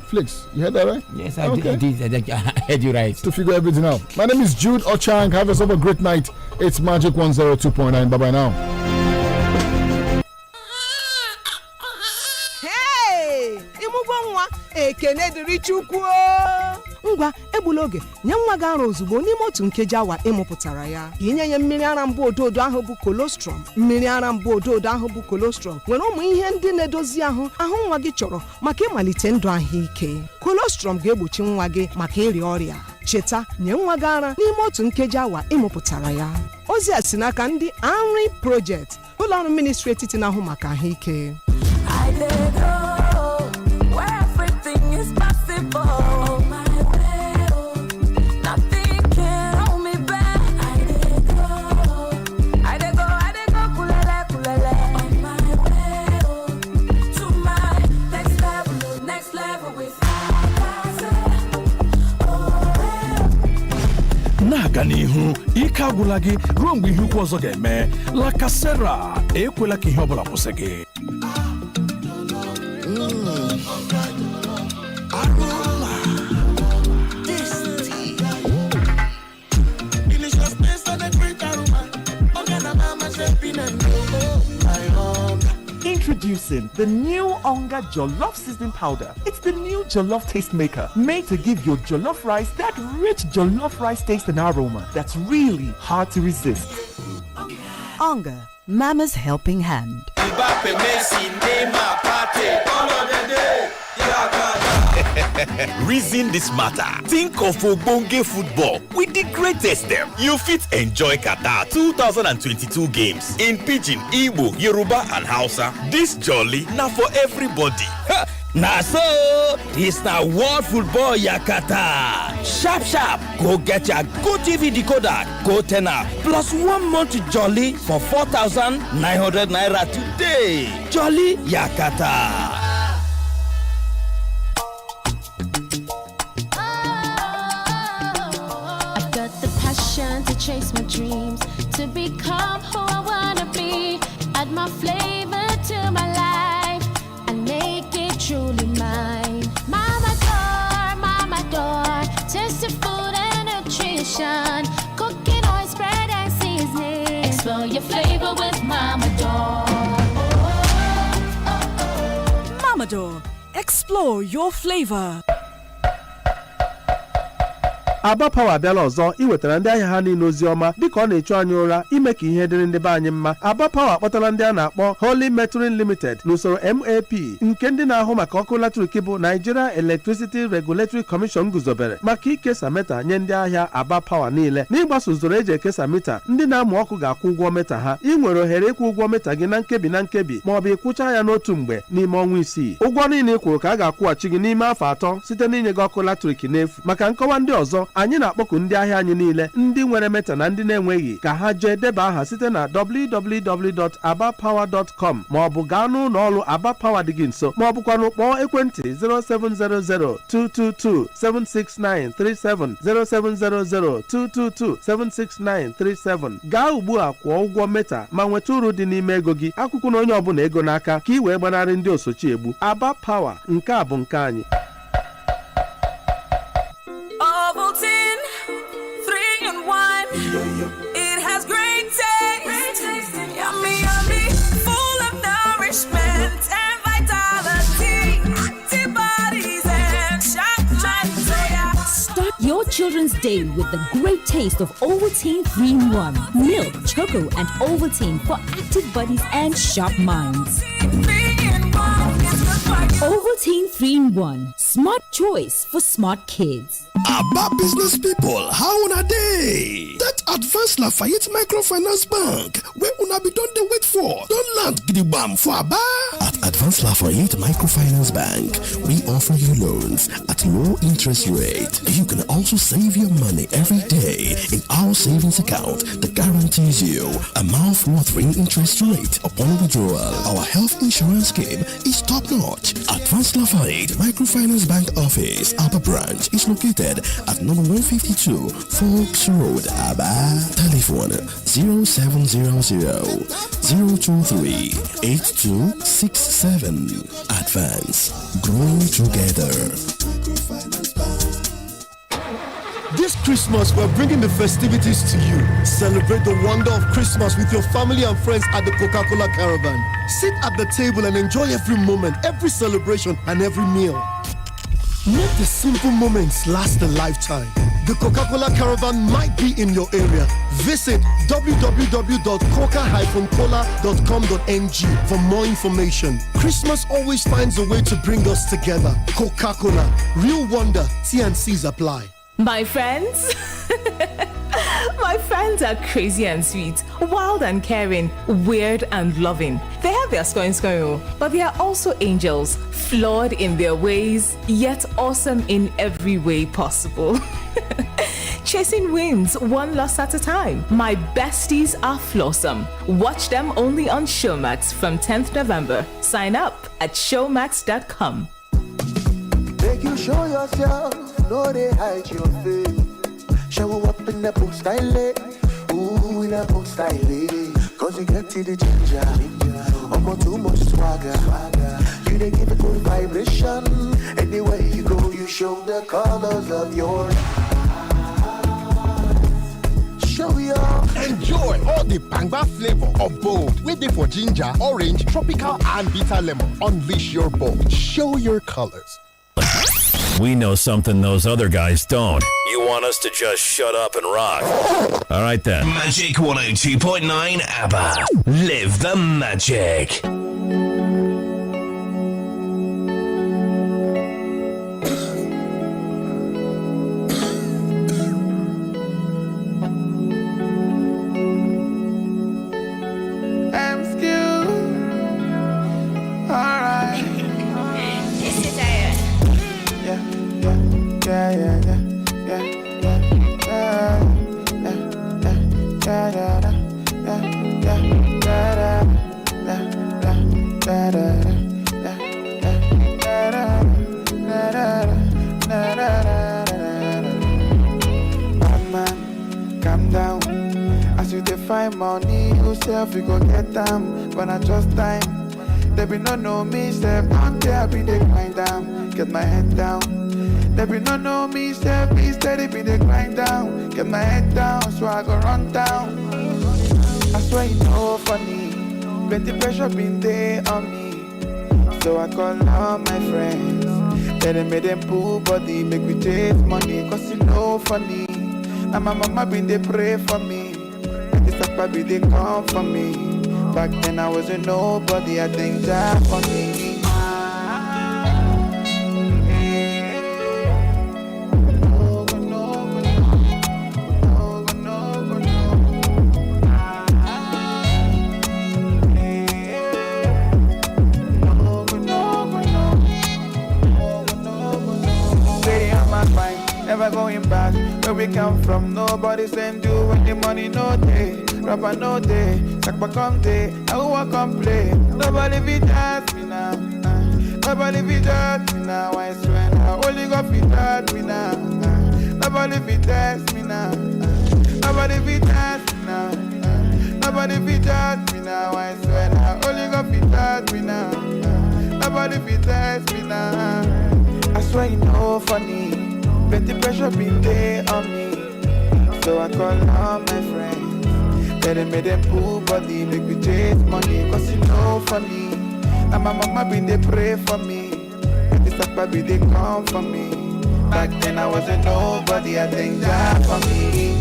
Flakes, you heard that right? Yes, I did. I heard you right. To figure everything out. My name is Jude Ochang. Have yourself a great night. It's Magic 102.9. Bye-bye now. Hey! Imugwa ekene dịrị Chukwu. Ngwa egbula oge nye nwa gị ara ozugbo n'ime otu nkeji awa ịmụpụtara ya. Inye ya mmiri ara mbụ ododo ahụ bụ colostrum. Mmiri ara mbụ ododo ahụ bụ colostrum nwere ụmụ ihe ndị na-edozi ahụ nwa gị chọrọ maka ịmalite ndụ ahụike. Colostrum ga-egbochi nwa gị maka ịrịa ọrịa. Cheta, nye nwa gị ara n'ime otu nkeji awa ịmụpụtara ya. Ozi a si n'aka ndị Henry Project, ụlọ ọrụ ministry etiti na-ahụ maka ahụike. na-aga n'ihu ike agwụla gị ruo mgbe ihe ukwu ọzọ ga-eme. Lakasera ekwela ka ihe ọbụla kwụsị gị. Introducing the new Onga Jollof Seasoning Powder. It's the new Jollof Taste Maker, made to give your jollof rice that rich jollof rice taste and aroma that's really hard to resist. Onga, Mama's helping hand. Reason this matter. Think of Ogbonge football with the greatest them. You fit enjoy Qatar 2022 games in Pidgin, Igbo, Yoruba and Hausa. This jolly now for everybody. Now so, this now World Football Yakata. Sharp, go get your Go TV decoder, Go Tenor, plus 1 month jolly for 4,900 naira today. Jolly Yakata. To chase my dreams, to become who I wanna be, add my flavor to my life and make it truly mine. Mama door, tasty food and nutrition, cooking oil, spread and seasoning. Explore your flavor with Mama Door. Mama Door, explore your flavor. Aba Power abịala ọzọ iwetara ndị ahịa ha niile ozi ọma dịka ọ na-echu anyị ụra ime ka ihe dịrị ndị be anyị mma. Aba Power akpọtala ndị a na-akpọ Holy Metering Limited n'usoro MAP nke ndị na-ahụ maka ọkụ latrik bụ Nigeria Electricity Regulatory Commission guzobere maka ikesa mita nye ndị ahịa Aba Power niile. N'ịgbaso usoro eji ekesa mita, ndị na-amụ ọkụ ga-akwụ ụgwọ mita ha. Ị nwere ohere ịkwụ ụgwọ mita gị na nkebi ma ọ bụ ịkwụcha ya n'otu mgbe n'ime ọnwa 6. Ụgwọ niile ị kwụrụ ka a ga-akwụghachi gị n'ime afọ 3 site n'inye gị ọkụ latrik n'efu. Maka nkọwa ndị ọzọ, anyị na-akpọku ndị ahịa anyị niile, ndị nwere mita na ndị na-enweghị, ka ha jee deba aha site na www.abapower.com ma ọ bụ gaa n'ụlọ ọrụ Aba Power dị gị nso, ma ọ bụkwanụ kpọọ ekwentị 0700222763937 0700222763937. Gaa ugbu a kwụọ ụgwọ mita ma nweta uru dị n'ime ego gị. Akwụkwọ na onye ọbụla ego n'aka ka ị wee gbanarị ndị osochi egbu. Aba Power, nke a bụ nke anyị. Ovaltine 3-in-1. It has great taste. Yummy, yummy. Full of nourishment and vitality. Antibodies and sharp minds. Start your children's day with the great taste of Ovaltine 3-in-1. Milk, choco, and Ovaltine for active bodies and sharp minds. Ovaltine 3-in-1. Smart choice for smart kids. Aba business people, how una dey? That Advanced Lafayette Microfinance Bank, where una be don dey wait for, don land gidigbam for Aba. At Advanced Lafayette Microfinance Bank, we offer you loans at low interest rate. You can also save your money every day in our savings account that guarantees you a mouth-watering interest rate upon withdrawal. Our health insurance scheme is top-notch. Advanced Lafayette Microfinance Bank office, Aba branch, is located at number 152 Flakes Road, Aba. Telephone 0700-023-8267. Advance, growing together. This Christmas, we're bringing the festivities to you. Celebrate the wonder of Christmas with your family and friends at the Coca-Cola Caravan. Sit at the table and enjoy every moment, every celebration, and every meal. Make the simple moments last a lifetime. The Coca-Cola Caravan might be in your area. Visit www.coca-cola.com.ng for more information. Christmas always finds a way to bring us together. Coca-Cola, real wonder. T&Cs apply. My friends? My friends are crazy and sweet, wild and caring, weird and loving. They have their scoring, but they are also angels, flawed in their ways, yet awesome in every way possible. Chasing wins, one loss at a time. My besties are flawsome. Watch them only on Showmax from 10th November. Sign up at showmax.com. Make you show yourself, no they hide your face. Show up in the book style, ooh, in the book style. Cause you get to the ginger, almost too much swagger. You they give a good vibration. Anywhere you go, you show the colors of your show your. Enjoy all the Bangba flavor of bold. Waiting for ginger, orange, tropical, and bitter lemon. Unleash your bold. Show your colors. We know something those other guys don't. You want us to just shut up and rock. All right then. Magic 102.9 ABBA. Live the magic. We go get them when I just time. They be no know me, step on there, be they grind down, get my head down. They be no know me, step be steady, be they grind down, get my head down, so I go run down. I swear you know funny, plenty pressure been there on me, so I call all my friends. Then they made them pull body, make we chase money, cause you know funny. Now my mama been they pray for me. And this up baby they come for me. Back then I wasn't nobody, I think that for me. Never going back where we come from. Nobody send you when the money no day. Rapper no day, Sakpa come day. I won't complain. Nobody be judge me now. Nobody be judge me now. I swear I only got be judge me now. Nobody be test me now. Nobody be judge me now. Nobody be judge me now. I swear I only got be judge me now. Nobody be test me now. I swear you know funny. Plenty pressure been there on me. So I call all my friends. Then they made them pull body, make me chase money, cause you know funny. Now my mama been they pray for me. This up baby they come for me. Back then I wasn't nobody, I think that for me.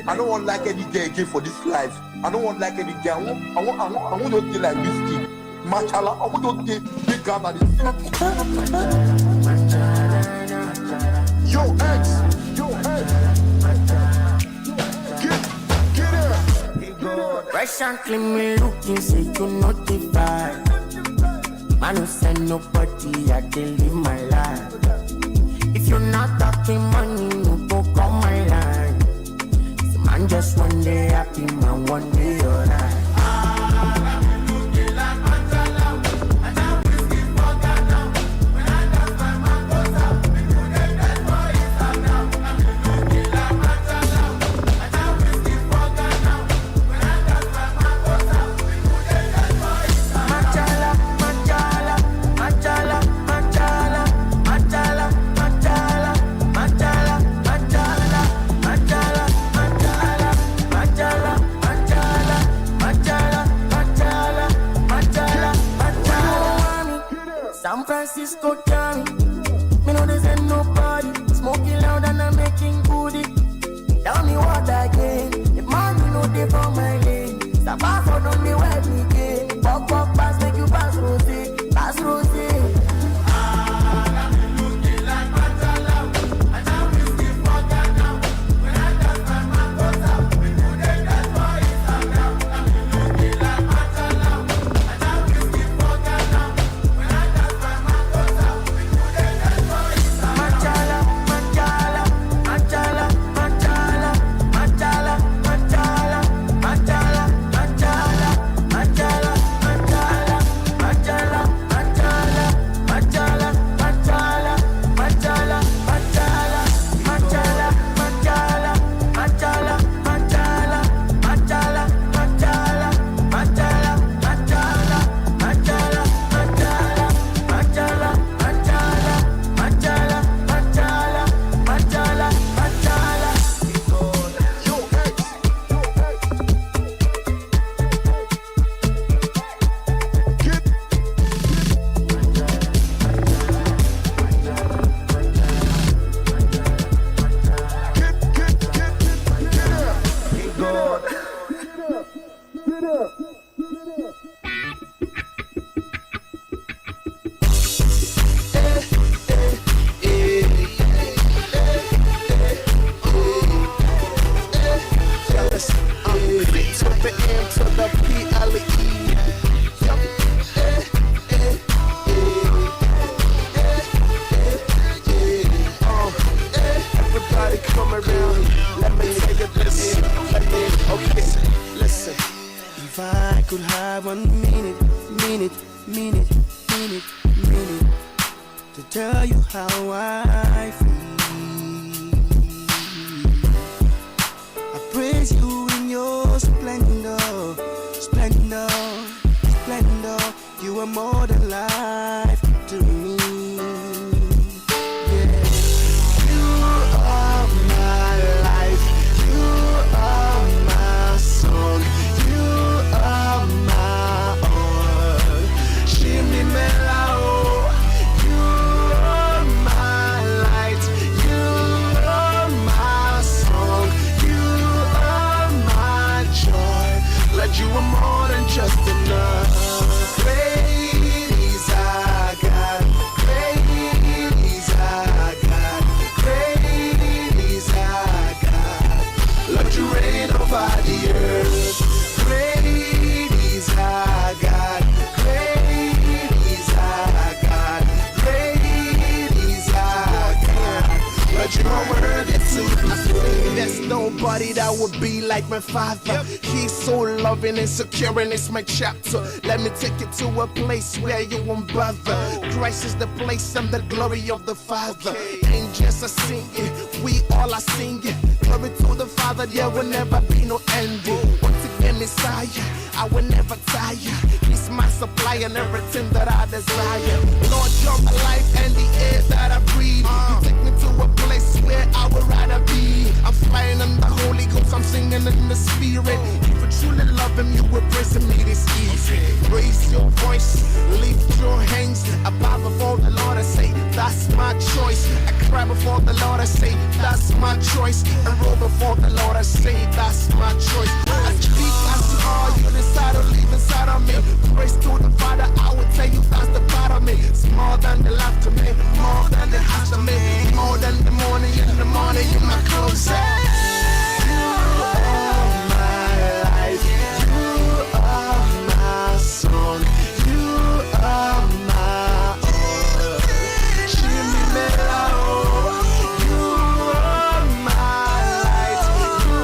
I don't want like any girl again for this life. I don't want like any girl. I want to get like whiskey. Machala, I want to get big gun at it. Yo, X. Get her. Fresh and clean, me looking, say you notify. Man, who send nobody, I can live my life. If you're not talking money, you go call my line. Man, just one day happy, man, one day alright. San Francisco County, me know this ain't nobody. Smoking loud and I'm making goodie. Tell me what again. If money no dey for my lane, Sabah for don't be wet me again. Pop pass make you pass rosé, pass rosé. could have 1 minute to tell you how I feel. I praise you in your splendor. You are more than life to me. Yeah. You are my life. You are my song. You are my all. Shimmy mellow. You are my light. You are my song. You are my joy. Lord, you are more than just enough. There's nobody that would be like my father. He's so loving and secure, and it's my chapter. Let me take you to a place where you won't bother. Christ is the place and the glory of the Father. Angels are singing, we all are singing. Glory to the Father, there will never be no ending. Once again, Messiah, I will never tire. He's my supply and everything that I desire. Lord, you're my life and the air that I breathe. You take me to a place where I would rather be. I'm flying in the Holy Ghost, I'm singing in the Spirit. If you truly love Him, you will praise Him, it is easy. Raise your voice, lift your hands. I bow before the Lord and say, that's my choice. I cry before the Lord and say, that's my choice. I roll before the Lord and say, that's my choice. I speak as to all you decide to leave inside of me. Praise to the Father, I will tell you that's the part of me. It's more than the life to me, more than the house to me, more than the morning in the morning, you're my closer. You are my life, you are my song, you are my all. Shimmy mellow, you are my light, you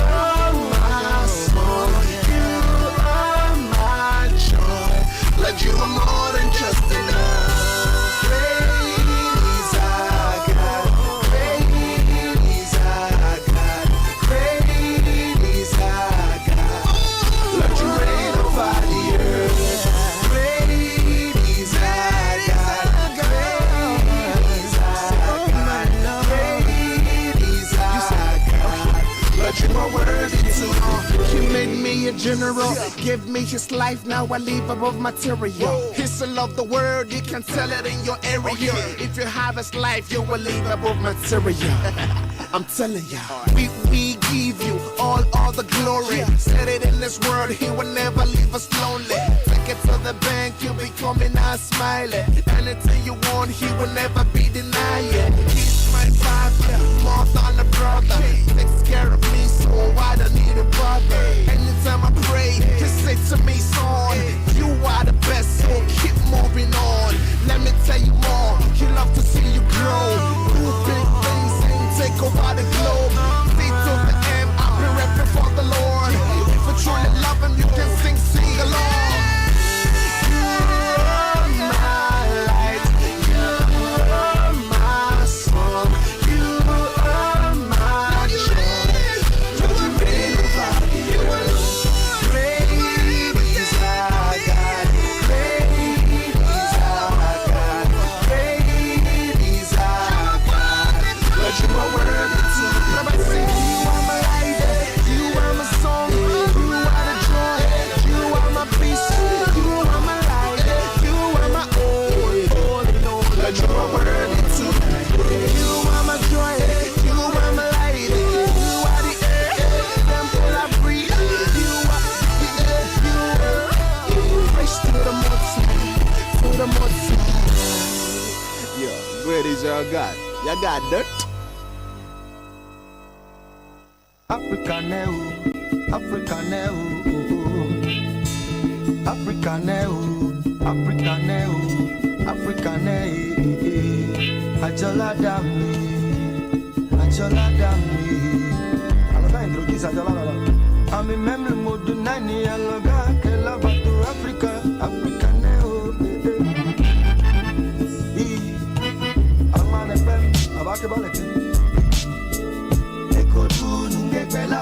are my song, you are my joy. Like you are more than just enough. General, give me his life, now I live above material. He's the love the world, you can tell it in your area. If you have his life, you will live above material. I'm telling ya, we give you all the glory. Said it in this world, He will never leave us lonely. Take it to the bank, you'll be coming out smiling. Anything you want, He will never be denying. He's my father, more than a brother. Takes care of me, so I don't need a brother. Anytime I pray, He say to me, son, you are the best, so keep moving on. Let me tell you more, He love to see you grow. Do big things and take over the globe. See to the end, I'll be repping for the Lord. If you truly love Him, you can sing along. You are my light, you are my song, you are my joy. You made me proud. Praise our God, praise our God, praise our God. Lord, you are worthy to be praised. You are my light, you are my song, you are the joy, you are my peace, you are my light, you are my all in all. Lord, you are worthy to be praised. You are my joy, you are my light, you are the air, temple I breathe. You are the air, you are praise to the Most High, to the Most High. Yeah, great is your God. You got dirt. Africa now, Africa now, Africa now, Africa now, Africa now. Ajola dami. I'm in memory mode nani aloga kela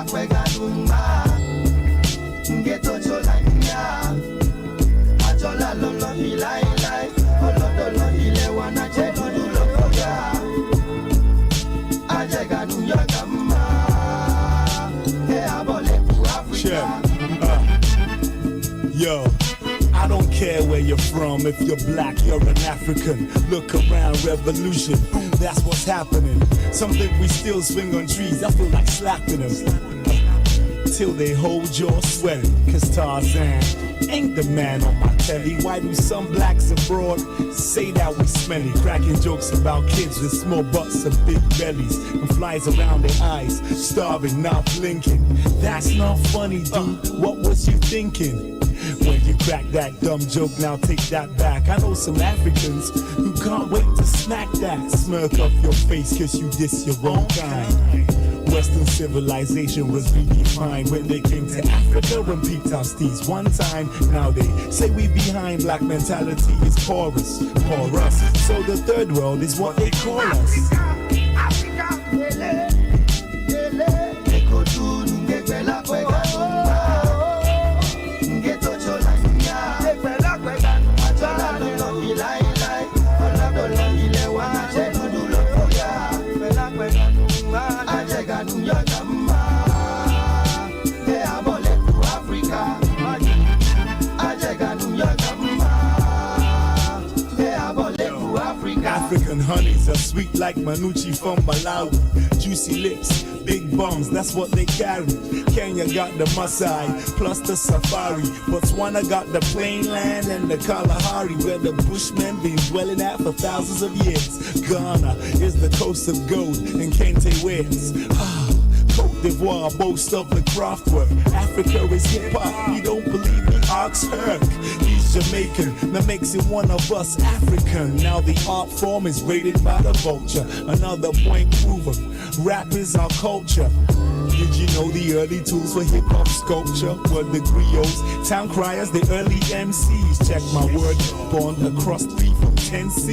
Ngekwela kwega lumba Ngeto chola niya Achola lolo ilai ilai Olodolo ile wana chego dulo foga Ajega nuya kama He abole ku Africa Yo, I don't care where you're from. If you're black, you're an African. Look around, revolution, that's what's happening. Some think we still swing on trees. I feel like slapping them till they hold your sweating. Cause Tarzan ain't the man on my telly. Why do some blacks abroad say that we smelly? Cracking jokes about kids with small butts and big bellies and flies around their eyes, starving, not blinking. That's not funny, dude. What was you thinking when you cracked that dumb joke? Now take that back. I know some Africans who can't wait to smack that smirk off your face cause you diss your own kind. Western civilization was redefined when they came to Africa and peeped our steeds one time. Now they say we behind. Black mentality is porous. So the third world is what they call us. Africa, Ngekwela kwega lumba Ngeto chola niya Ngekwela kwega Achola lolo ilai ilai Olodolo ile wana chego dulo foga Ngekwela kwega lumba Ajega nuya kama He abole ku Africa Ajega nuya kama He abole ku Africa African honeys are sweet like Manucci from Malawi. Juicy lips, big bums, that's what they carry. Kenya got the Maasai, plus the safari. Botswana got the plain land and the Kalahari, where the Bushmen been dwelling at for thousands of years. Ghana is the coast of gold and Kente wears. Cote d'Ivoire boasts of the craft work. Africa is hip-hop, you don't believe me? Ask Herc. He's Jamaican, that makes him one of us African. Now the art form is rated by the vulture. Another point proven, rap is our culture. Did you know the early tools for hip-hop sculpture were the griots, town criers, the early MCs? Check my word, born across 3 from 10 C's.